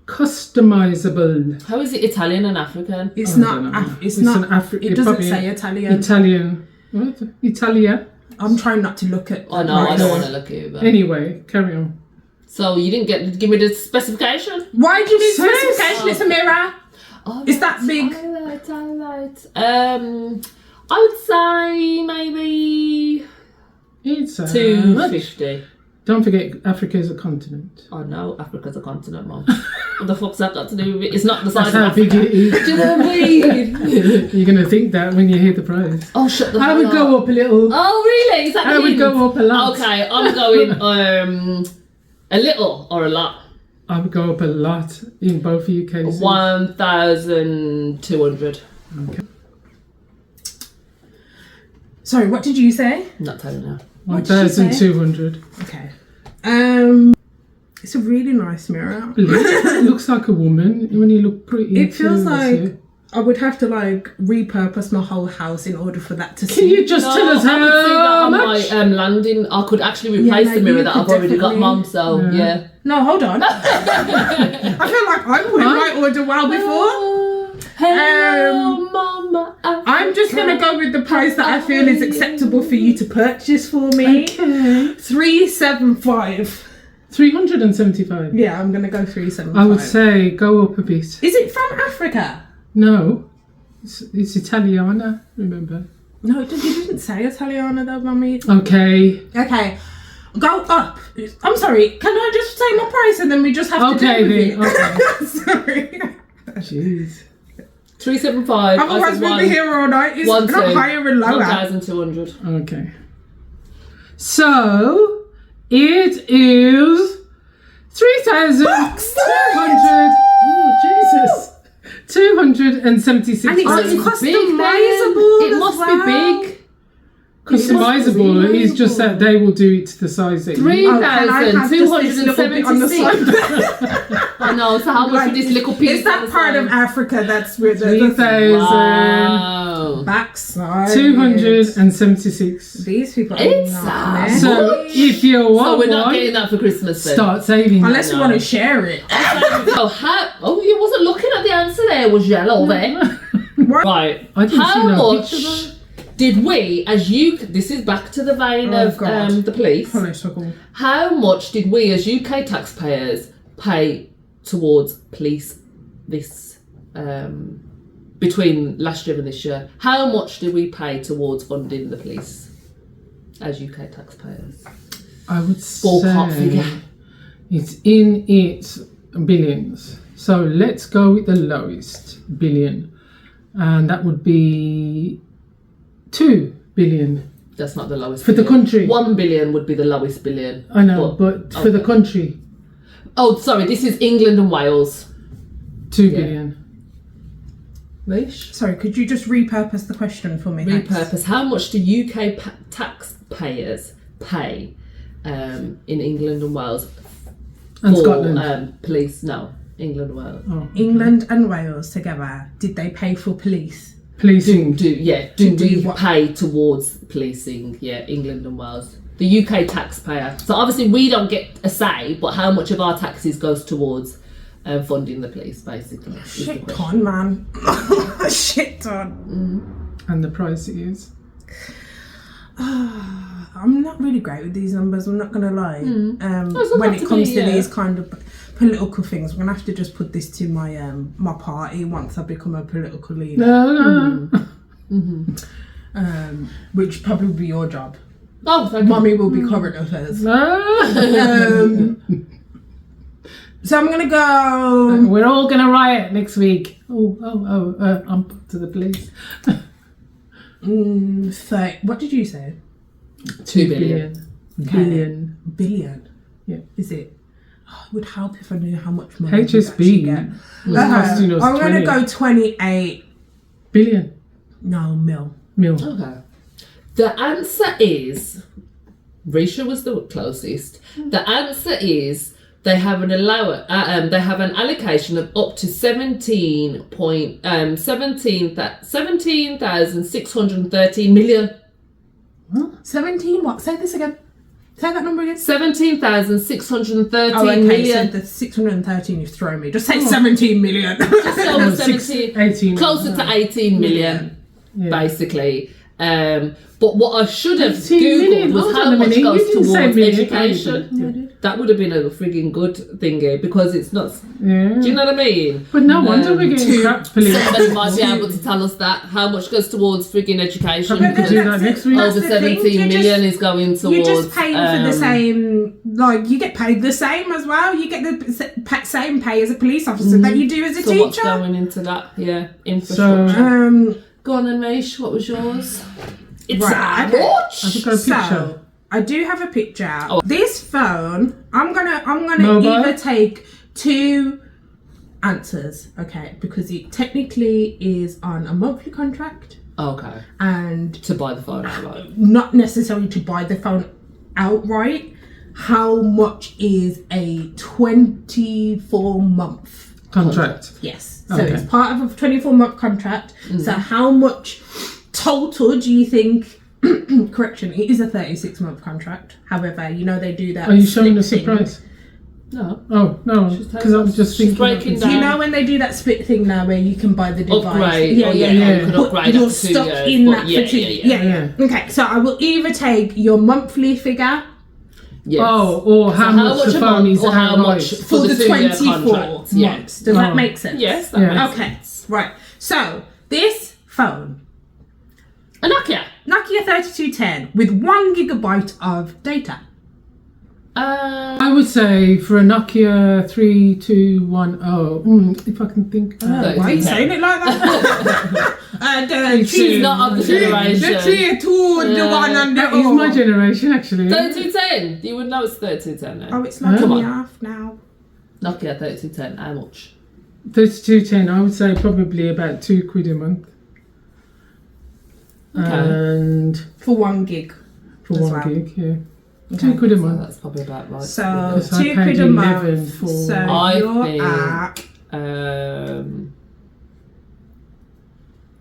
Customizable. How is it Italian and African? It's I not. don't know. It's It's not. an Afri- It doesn't probably say Italian. Italian. What? Italia. I'm trying not to look at. Oh no, I don't want to look at it. But. Anyway, carry on. So you didn't give me the specification? Why do you need Says- specification? It's a mirror. Oh, Is that big? Alright. I would say maybe It's much. 250. Don't forget, Africa is a continent. Oh no, Africa's a continent, Mom. What the fuck's that got to do with it? It's not the size That's how of big Africa. it is. Do you know what I mean? You're going to think that when you hear the price. Oh, shut the I hell would up. go up a little. Oh, really? Is that I the would hint? go up a lot. Okay, I'm going a little or a lot. I would go up a lot in both of you cases. 1,200. Okay. Sorry, what did you say? I'm not telling you. What did you say? 1,200. Okay. It's a really nice mirror. It looks like a woman when you look pretty. It feels into like it. I would have to like repurpose my whole house in order for that to Can see. you just tell us I could see that how on much? my landing. I could actually replace no, the mirror you that could I've already got, definitely- Mum. So Yeah. yeah. No, hold on. I feel like I put my order well before. Hello, Mama. I'm just gonna go with the price that I feel is acceptable for you to purchase for me. Okay. 375. 375. Yeah, I'm gonna go 375. I would say go up a bit. Is it from Africa? No, it's Italiana, remember? No, you didn't say Italiana though, Mummy. Okay. Okay, go up. I'm sorry. Can I just say my price and then we just have to Okay, do it? then. Sorry. Jeez. 375. Otherwise, we'll be here all night. It's One, not two. higher and lower. 1,200. Okay. So it is 3,200. Oh Jesus! 276. And it's it's customizable. It must be big. Customizable is just that they will do it to the size that you. 3,276. I know. So how much for this little piece? It's that part of Africa that's where the 3,276. Wow. backside. 276. These people are It's not sad. So if you want So we're not one, getting that for Christmas then. start saving. Unless you No. want to share it. So how? Oh, you wasn't looking at the answer there. Was yellow there? Right. I didn't see How no much picture did we, as you? This is back to the vein Oh, of God. the police. Political. How much did we, as UK taxpayers, pay towards police this between last year and this year. How much do we pay towards funding the police as UK taxpayers? I would Ballpark say figure. it's in its billions. So let's go with the lowest billion, and that would be 2 billion That's not the lowest for the billion. country. 1 billion would be the lowest billion. I know, but for the country, Oh, sorry, this is England and Wales. 2 billion. Leash? Sorry, could you just repurpose the question for me? Thanks. Repurpose. How much do UK taxpayers pay in England and Wales And for Scotland. police? No, England and Wales. Oh, England and Wales together, did they pay for police? policing. Do do we what? pay towards policing? Yeah, England and Wales. The UK taxpayer. So obviously we don't get a say, but how much of our taxes goes towards funding the police, basically. is the Shit question. ton, man. Shit ton. And the price it is. I'm not really great with these numbers, I'm not gonna lie. doesn't When have it to comes be, to yeah. these kind of political things, I'm gonna have to just put this to my my party once I become a political leader. No. Which probably will be your job. Oh, thank you. Mummy will be current affairs. No. So I'm gonna go. We're all gonna riot next week. I'm put to the police. What did you say? 2 billion. Billion. Billion. Yeah. Is it? Oh, it would help if I knew how much money. we'd actually HSB get. was costing us I'm gonna 20 go 28. billion. No, mil. Okay. The answer is, Risha was the closest. The answer is they have an allocation of up to 17,613 million. 17. What? Say this again. Say that number again. 17,613 Oh, okay. million. So the 613 you've thrown me. Just say 17 million. Just over 6, 17, 18. closer to 18 million, Yeah. basically. But what I should have 18 googled million? was Hold how on a much minute, goes you didn't say towards million. education. That would have been a frigging good thingy because it's not. Yeah. Do you know what I mean? But no wonder we're getting crap police. Somebody might be able to tell us that how much goes towards frigging education. Probably could do that next week. Over That's the thing, 17 you're million just- is going towards. You're just paying for the same, like, you get paid the same as well. You get the same pay as a police officer that you do as a So what's teacher. going into that? Yeah, infrastructure. So, Go on then, Mish, what was yours? It's Right, a okay. watch. I've got a picture. So, I do have a picture. Oh. This phone, I'm gonna Mobile? either take two answers, okay, because it technically is on a monthly contract Okay. and To buy the phone outright. not necessarily to buy the phone outright. How much is a 24-month contract. Yes. So Okay. it's part of a 24-month contract. So how much total do you think? Correction, it is a 36-month contract. However, you know they do that. Are you showing us the split thing. price? No. Oh, no, because I'm just She's thinking. breaking Do you down. know when they do that split thing now where you can buy the device? Upgrade. Yeah, Oh, yeah, yeah, yeah. you could But upgrade you're after 2 stuck years, in but that yeah, for 2 yeah. yeah. Okay, so I will either take your monthly figure Yes. Oh, or how much the a phone month is or how outright. much for the 2-year 24 contract. Yeah. months. Does that Oh. make sense? Yes, that Yeah. makes Okay, sense. right. So this phone, A Nokia. Nokia 3210 with 1 gigabyte of data. I would say for a Nokia 3210, if I can think. Why are you saying it like that? And She's not of the generation. The 3-2, the one on the That is my generation, actually. 3210. You would know it's 3210 now. Oh, it's like Come in on. half now. Nokia 3210. How much? 3210, I would say probably about £2 a month. Okay. And For 1 gig. for As 1 well. gig, yeah. Okay. £2 a So month. that's probably about right. So Because I £2 paid a 11 month. for- So I you're think- at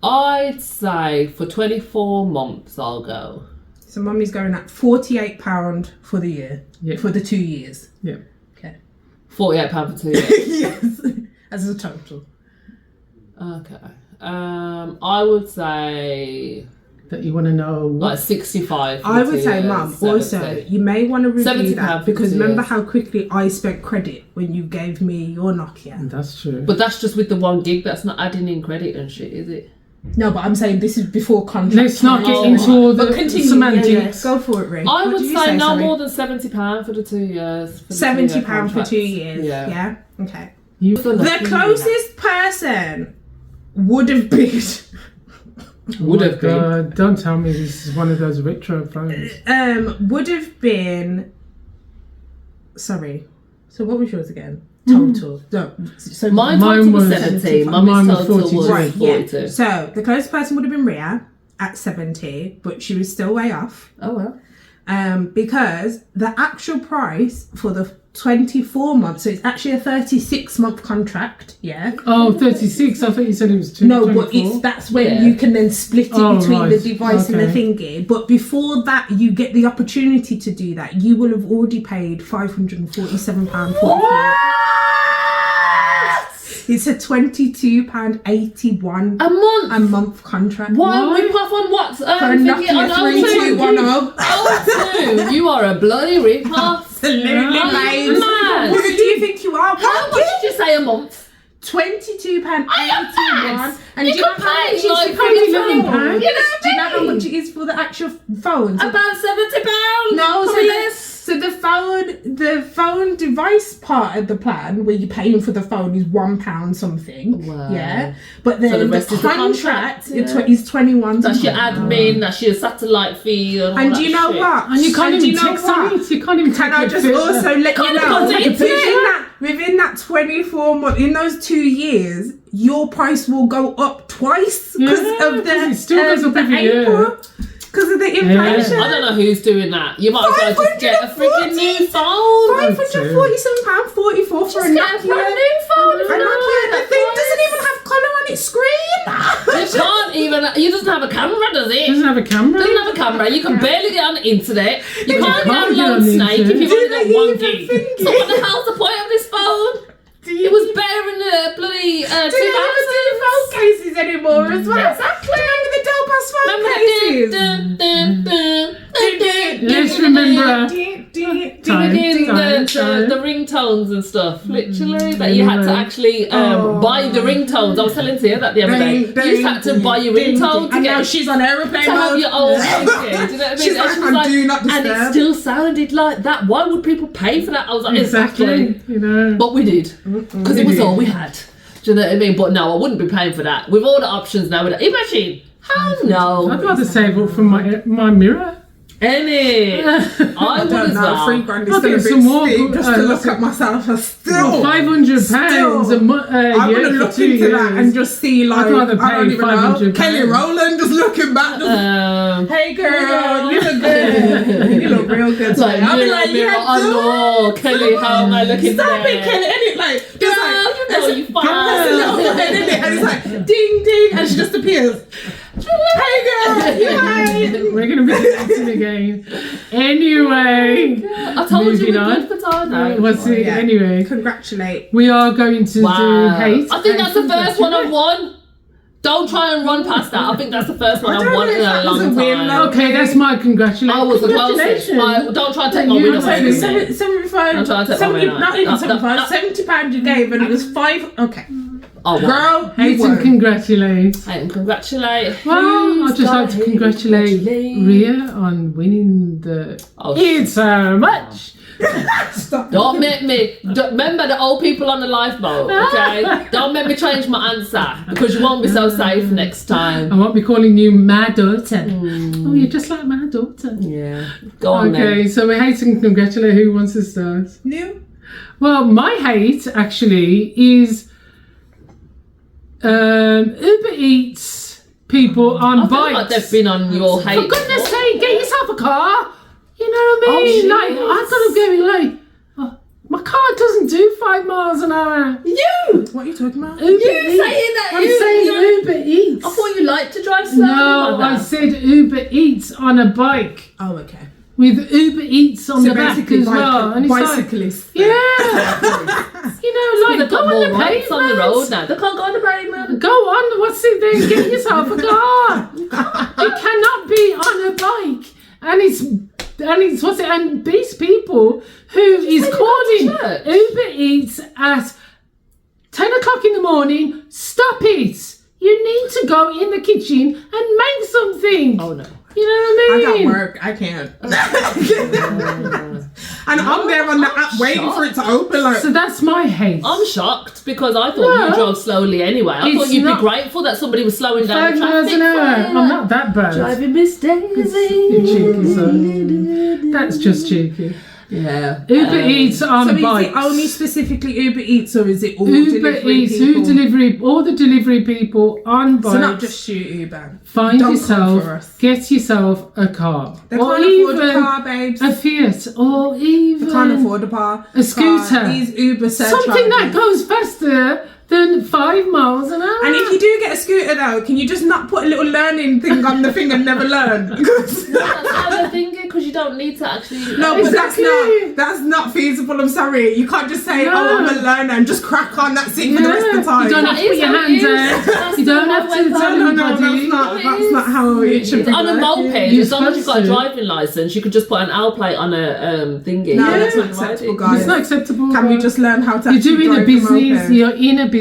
I'd say for 24 months I'll go. so mummy's going at £48 for the year. Yeah. For the 2 years. Yeah. Okay. £48 for 2 years. Yes. As a total. Okay. I would say that you want to know? Like 65. I would say, Mum, also, you may want to review that because remember how quickly I spent credit when you gave me your Nokia? That's true. But that's just with the 1 gig. That's not adding in credit and shit, is it? No, but I'm saying this is before contract. Let's not get into all the semantics. Yeah. Go for it, Ray. I would say no more than £70 for the 2 years. £70 for 2 years. Yeah. Okay. The closest person would have been. Would have been. Don't tell me this is one of those retro phones. Would have been. Sorry. So what was yours again? Total. No. So mine was 70. Mine was total was 42. Yeah. So the closest person would have been Ria at 70, but she was still way off. Oh well. Because the actual price for the 24 months, so it's actually a 36-month contract, yeah. Oh, 36. I thought you said it was 2. No, but that's when you can then split it between the device and the thingy. But before that, you get the opportunity to do that. You will have already paid £547.44. It's a £22.81 a month contract. Why? Rip off on what? For a Nokia 3210. You are a bloody rip off. Absolutely, mate. Mad. Who do you think you are? How much did you say a month? £22.81. And You do you know can how much pay it is like for the phone? £11. Do you know how much it is for the actual phone? So About £70. no, Probably less. so the phone device part of the plan where you're paying for the phone is £1 something. Wow. Yeah. But then So the the rest is the contract contract, is £21. That's your admin, that's your satellite fee and all And that do you know shit. what? And you can't And even do you know text what? on it. You can't even Can take I your just food. also let you know go to internet. within that 24 months, in those 2 years, your price will go up twice because of the it still goes up every year. because of the inflation. I don't know who's doing that. You might as well just get a freaking new phone. £547.44 for Just a get a Nokia. brand new phone. A Nokia. The thing doesn't even have colour on its screen. It can't even. It doesn't have a camera, does it? Doesn't have a camera. Doesn't have a camera. You can barely get on the internet. You can't can't get on download the Snake if internet. you've only Do they got 1 even gig. think So what the hell's the point of this phone? It was better in the bloody Do they even do phone cases anymore as well? Exactly. Remember the Delpass phone Remember cases? Let's remember. The ringtones and stuff, literally, that you had to actually buy the ringtones. I was telling Tia that the other day. You just had to buy your ringtone to And get now she's on aeroplane to have mode. your own ringtone. Do you know what I mean? She's like, And do not and it disturb. still sounded like that. Why would people pay for that? I was like, Exactly. You know. But we did, because it was all we had. Do you know what I mean? But no, I wouldn't be paying for that. With all the options now, imagine. How no? I'd rather save up from my mirror. Any. I would as well. £3,000 is I'll still a get bit some more, steep just to look at myself. Still. £500 a I'm year gonna for look 2 into years. that and just see like I'd rather I don't pay even know. £500. Kelly Rowland just looking back. Just, hey girl, you look good. You look real good. Like, I'll be mirror, like, mirror yeah, on the wall. Kelly, how am I looking stop today? it, Kelly. And it like, Girl, just like, you know you That's a fine. little bit, isn't it? And it's like, ding, ding, and she just appears. Hey girl, you right? We're going to be dancing again. Anyway. I told you moving we're on. good for time. What's it? Yeah. Anyway. Congratulate. We are going to do hate. I think that's the first one I've won. Don't try and run past that. I think that's the first one I've won in a long time. Okay, that's my congratulations. I was the closest. Don't try to take my win away from me. 75. I'm trying to take my win away. Not even 75. £70 you gave, and it was 5. Okay. Oh, wow. Girl, Hate you and won. congratulate. And congratulate. Well, I'd just like to congratulate Ria on winning the It's so much. Stop. Don't make me. Remember the old people on the lifeboat, okay? Don't make me change my answer because you won't be so safe next time. I won't be calling you my daughter. Oh, you're just like my daughter. Yeah. Go on Okay, so we hate and congratulate. Who wants to start? New? Well, my hate actually is Uber Eats people on I feel bikes. like they've been on your hate. For goodness sake, get yourself a car. You know what I mean? Oh, Like, I've got to go like, my car doesn't do 5 miles an hour. You! What are you talking about? Uber You Eats. saying that I'm you- saying Uber Eats. I thought you liked to drive slow. No, like I that. said Uber Eats on a bike. Oh, okay. With Uber Eats on So the back basically, as well. And it's like, bicyclists. yeah. You know, like they've got more rights on the road now. They can't go on the pavement. Go on, what's it then? Get yourself a car. You cannot be on a bike. And these people who is calling Uber Eats at 10 o'clock in the morning, stop it. You need to go in the kitchen and make something. Oh no. You know what I mean? I got work. I can't. And I'm there on the app waiting for it to open. Like, So that's my hate. I'm shocked because I thought you drove slowly anyway. I thought It's you'd be not- grateful that somebody was slowing down 5 the miles traffic. an hour. I'm not that bad. Driving Miss Daisy. You cheeky son. That's just cheeky. Yeah. Uber Eats on so is bikes. it only specifically Uber Eats or is it all Uber delivery Eats, people? all the delivery people on bikes. So not just shoot Uber. Find Don't come for yourself, us. get yourself a car. They or can't even afford a car, babes. a Fiat, or even They can't afford a car. a scooter. These Uber surcharges. Something that goes faster than 5 miles an hour. And if you do get a scooter though, can you just not put a little learning thing on the thing and never learn? That's how they're thinking because you don't need to actually. No, but Exactly. that's not feasible. I'm sorry. You can't just say, No. "Oh, I'm a learner," and just crack on. That's it for the rest of the time. You don't have to That put is your how it hands is. out. You don't have to tell No, anybody. that's not how it should be. On a working. moped, You're as long as you've got a supposed to. driving license, you could just put an L plate on a thingy. No, Yeah, that's not fine, right? acceptable, guys. It's not acceptable. Can we just learn how to? You're actually doing a drive business. moped? You're in a business.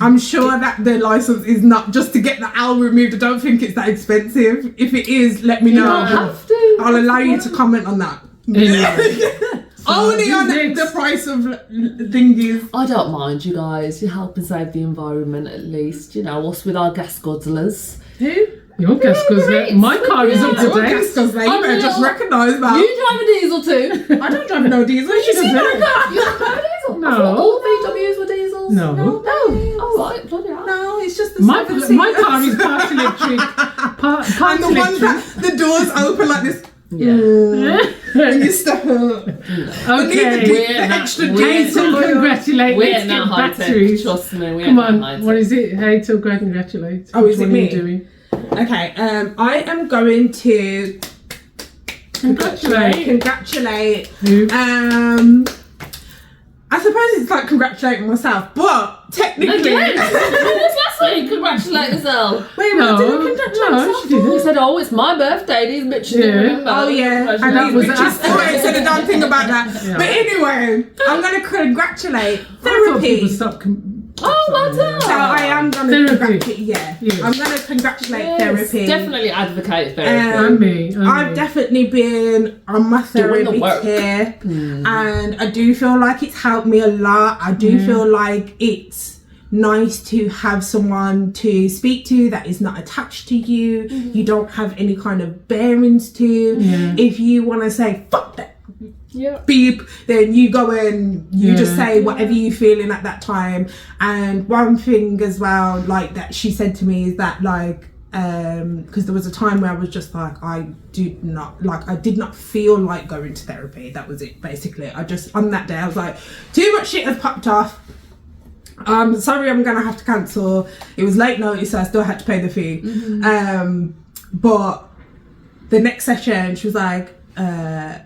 I'm sure that the license is not just to get the L removed. I don't think it's that expensive. If it is, let me know. You don't have to. I'll allow you to comment on that. Anyway. Only on Next. the price of thingies. I don't mind, you guys. You help and save the environment at least. You know, us with our gas guzzlers. Who? Your gas goes there. My car is up to Your date. gas goes there. You I'm better just little- recognise that. You drive a diesel too. I don't drive no diesel. You See should my have car? You don't drive a diesel? No. I thought all VWs were diesels. No. No. Oh, right. Bloody hell. No, it's just the My 7-seaters. car is part electric. Part And the ones electric. that the doors open like this. Yeah. When you step up. Okay. We're not- extra we're diesel. not- Congratulate. We're Let's not get high batteries. tech. Trust me, we're Come not on. high tech. What is it? Hey, to congratulate. Oh, is Which it one are you me? doing? Okay, I am going to Congratulate. congratulate. Who? I suppose it's like congratulating myself, but technically. Again? What was last week? Congratulate yourself. Wait, No, what did I congratulate no, myself she for? You didn't. said, oh, it's my birthday. These bitches Yeah. didn't remember. Oh yeah, and that these was bitches after. always said a damn thing about that. Yeah. But anyway, I'm gonna congratulate I thought people therapy. stop. Oh, my So God. I am gonna Therapy. congratulate. Yeah, Yes. I'm gonna congratulate Yes, therapy. definitely advocate therapy. And me. and I've me. definitely been on my Doing the therapy work. tip, and I do feel like it's helped me a lot. I do feel like it's nice to have someone to speak to that is not attached to you. You don't have any kind of bearings to. Yeah. If you want to say fuck that Yeah. beep, then you go and you just Yeah. say whatever you're feeling at that time. And one thing as well, like that she said to me is that like because there was a time where I was just like I did not feel like going to therapy. That was it basically. I just on that day I was like too much shit has popped off. Sorry, I'm gonna have to cancel. It was late notice, so I still had to pay the fee. But the next session she was like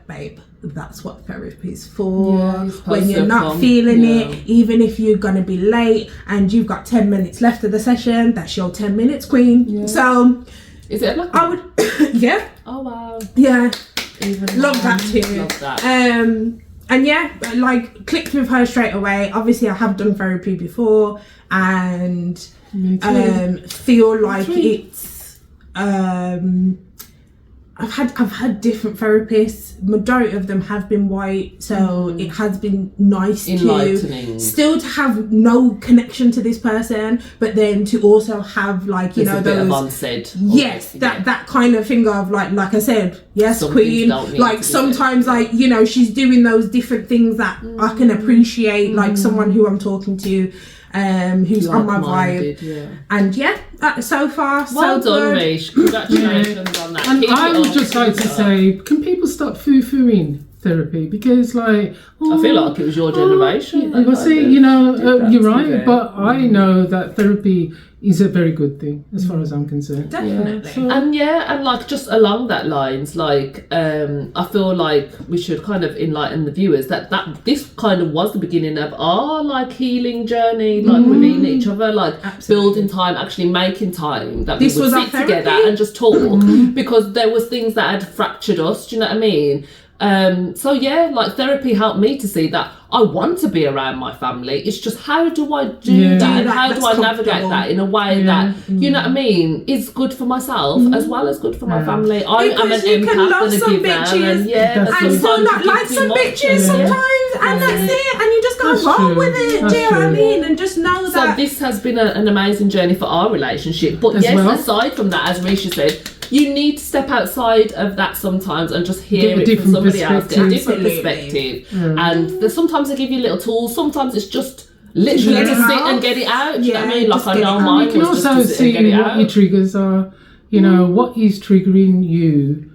babe, that's what therapy is for. Yeah, you're supposed when you're to not come. feeling Yeah. it, even if you're gonna be late and you've got 10 minutes left of the session, that's your 10 minutes, queen. Yeah. So Is it a black I would yeah Oh, wow. Love that too. Love that. And yeah, like clicked with her straight away. Obviously I have done therapy before and Me too. feel like Sweet. it's I've had different therapists. Majority of them have been white, so it has been nice Enlightening. to still to have no connection to this person, but then to also have like you There's know a bit of those unsaid. yes, always, that kind of thing of like I said, yes, Some queen. things don't need Like to be sometimes like you know she's doing those different things that I can appreciate, like someone who I'm talking to, who's on my vibe. Like-minded, yeah. And yeah, so far Well so done, good. Rish. Congratulations on that. And Keep it I would up, just keep like it to up. say, can people stop foo-fooing? therapy because, like, I feel like it was your generation. You're right, but I know that therapy is a very good thing as far as I'm concerned. Definitely. And like just along that lines, like I feel like we should kind of enlighten the viewers that this kind of was the beginning of our like healing journey, like within each other, like building time, actually making time that This we would was our sit together therapy. and just talk because there was things that had fractured us. Do you know what I mean? So yeah, like therapy helped me to see that I want to be around my family. It's just how do I do that? And how do I navigate that in a way that, you know what I mean, is good for myself as well as good for my family. I'm an Because you can empath love and a some giver, bitches and yeah, and some not sometimes you like give too some much. bitches sometimes, and that's it. And you just That's gotta roll true. with it. That's Do you know what I true. mean? And just know So that. this has been an amazing journey for our relationship. But As yes, well. aside from that, as Risha said, you need to step outside of that sometimes and just hear Get a it from different somebody else, get a different perspective. perspective. And sometimes they give you little tools, sometimes it's just literally Let to it sit out. and get it out. Do you know what I Yeah, mean? Like just I get know it out. mine You can was just also to sit and see get it what your out. triggers are. You know, what is triggering you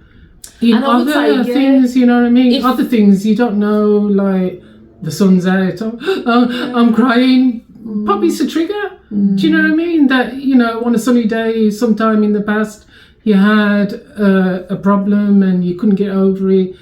in And I would other say, yeah, things. You know what I mean? if- Other things you don't know, like the sun's out. I'm crying. Probably it's a trigger. Do you know what I mean? That, you know, on a sunny day, sometime in the past, you had a problem and you couldn't get over it,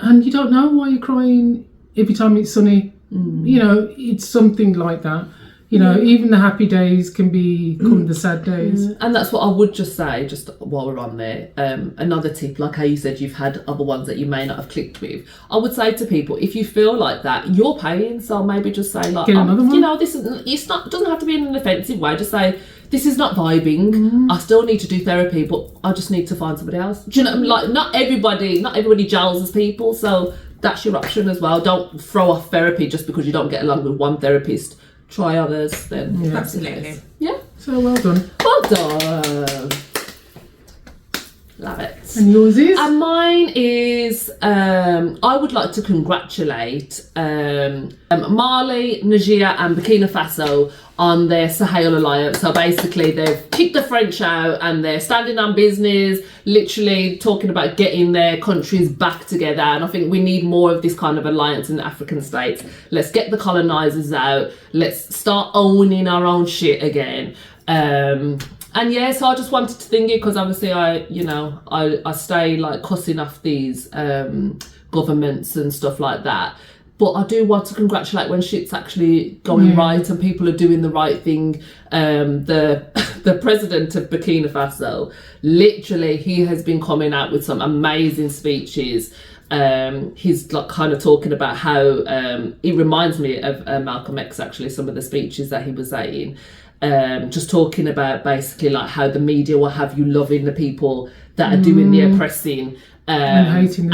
and you don't know why you're crying every time it's sunny. You know, it's something like that. You know, even the happy days can become the sad days. And that's what I would just say, just while we're on there. Another tip, like how you said you've had other ones that you may not have clicked with. I would say to people, if you feel like that, you're paying, so maybe just say like, Get another one. you know, this isn't. It's not. Doesn't have to be in an offensive way. Just say this is not vibing. I still need to do therapy, but I just need to find somebody else. Do you know? Like not everybody gels as people, so that's your option as well. Don't throw off therapy just because you don't get along with one therapist. Try others, then that's the Absolutely. case. Yeah. So well done. Well done. Love it. And yours is? And mine is, I would like to congratulate Mali, Nigeria and Burkina Faso on their Sahel Alliance. So basically they've kicked the French out and they're standing on business, literally talking about getting their countries back together. And I think we need more of this kind of alliance in the African states. Let's get the colonizers out. Let's start owning our own shit again. And yeah, so I just wanted to thank you because obviously I stay like cussing off these governments and stuff like that. But I do want to congratulate when shit's actually going right and people are doing the right thing. The president of Burkina Faso, literally, he has been coming out with some amazing speeches. He's like kind of talking about how it reminds me of Malcolm X, actually, some of the speeches that he was saying. Just talking about basically like how the media will have you loving the people that are doing the oppressing And hating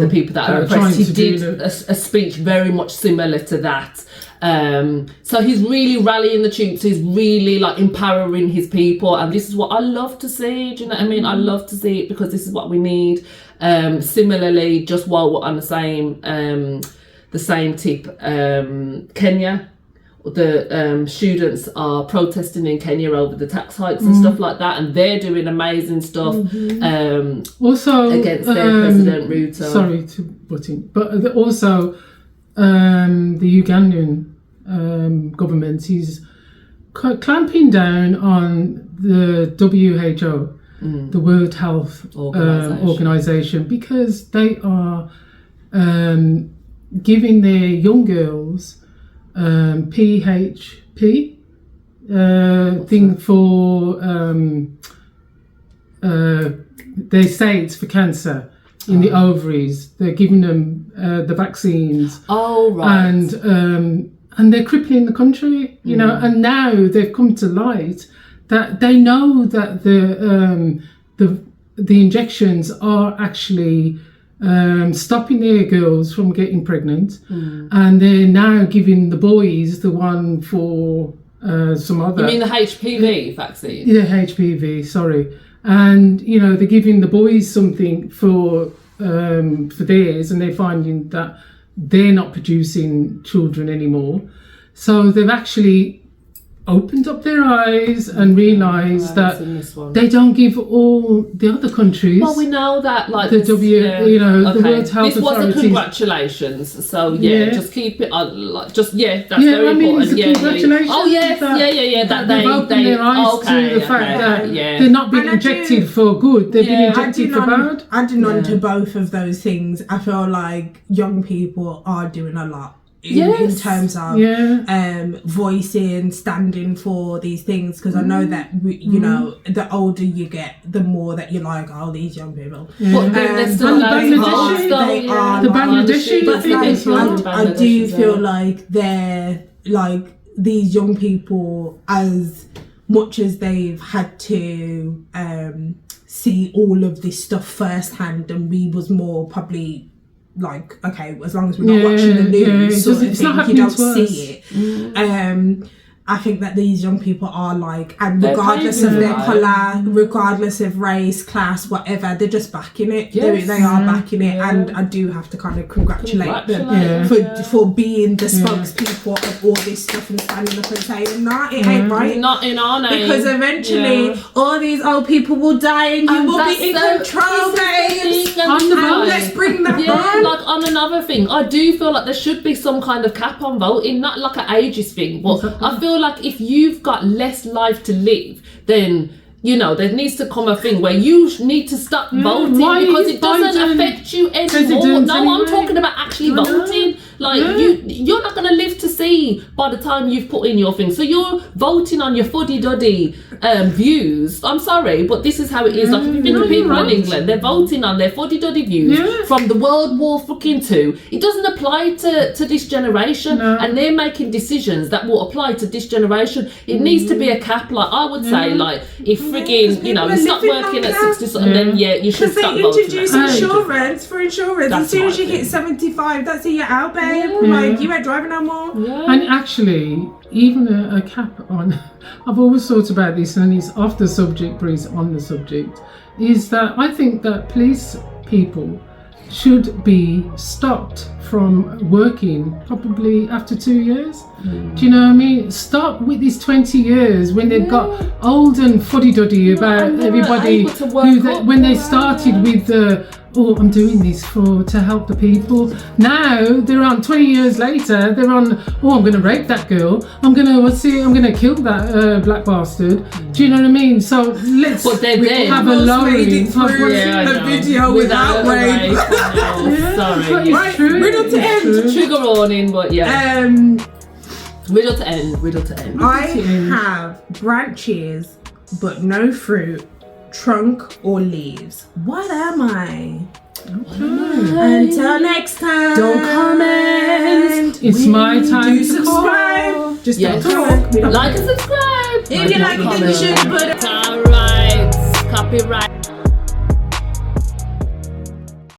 the people that are that are trying oppressed. He to do did a speech very much similar to that. So he's really rallying the troops. He's really like empowering his people, and this is what I love to see. Do you know what I mean? I love to see it because this is what we need. Similarly, just while we're on the same tip, Kenya. The students are protesting in Kenya over the tax hikes and stuff like that, and they're doing amazing stuff Also against their president Ruto. Sorry to butt in, but also the Ugandan government is clamping down on the WHO, the World Health Organization, because they are giving their young girls PHP thing for their states for cancer in the ovaries. They're giving them the vaccines. Oh right. And they're crippling the country, you know. And now they've come to light that they know that the injections are actually stopping their girls from getting pregnant, and they're now giving the boys the one for some other. You mean the HPV vaccine? Yeah, HPV. Sorry, and you know they're giving the boys something for theirs, and they're finding that they're not producing children anymore. So they've actually opened up their eyes and realised that in this one. they don't give all the other countries. Well, we know that, like the this, the World Health this was a Authority. congratulations. So Yeah. just keep it on. Like, that's Yeah, very I mean, important. it's a Yeah, congratulations Oh yes, that that they've opened their eyes to the fact that they're not being injected for good. They're being injected for bad. Adding on to both of those things, I feel like young people are doing a lot. In terms of voicing, standing for these things, because I know that you know, the older you get, the more that you're like, oh, these young people. But then there's still the Bangladeshi, but like, I do feel like they're like these young people, as much as they've had to see all of this stuff firsthand, and we was more probably like, okay, as long as we're not watching the news sort of thing, you don't see it. I think that these young people are like, and regardless of their colour, regardless of race, class, whatever, they're just backing it. They are backing it, and I do have to kind of congratulate them for being the spokespeople of all this stuff and standing up and saying, nah, it ain't right. Not in our name. Because eventually all these old people will die and you will be in control, babes. And let's bring that on. Like on another thing, I do feel like there should be some kind of cap on voting, not like an ages thing, but I feel like if you've got less life to live, then you know there needs to come a thing where you need to stop voting because it doesn't affect you anymore. No, I'm talking about actually voting. Like you're not going to live to see by the time you've put in your thing. So you're voting on your fuddy-duddy views. I'm sorry, but this is how it is. Like, if you know people in England, they're voting on their fuddy-duddy views from the World War II. It doesn't apply to this generation, and they're making decisions that will apply to this generation. It needs to be a cap. Like I would say, like if frigging, you know, you stop working at 60 something, then you should stop voting. Because they introduce insurance for insurance. As soon as you hit 75, that's it, you're out, babe. Like you ain't driving no more. And actually, even a cap on, I've always thought about this, and it's off the subject, but it's on the subject, is that I think that police people should be stopped from working probably after 2 years. Do you know what I mean? Stop with these 20 years when they've got old and fuddy-duddy about everybody when they started with the I'm doing this to help the people. Now they're on 20 years later, they're on, I'm gonna rape that girl, I'm gonna kill that black bastard. Do you know what I mean? So let's have a lowering the video without rape. Sorry. Right, Riddle to End. Trigger warning, but Riddle to End. I have branches but no fruit, trunk or leaves. What am I? Until next time. Don't comment. It's my time to subscribe. Call. Just don't talk. Like and subscribe. If you like it, then you should put it. Alright. Copyright.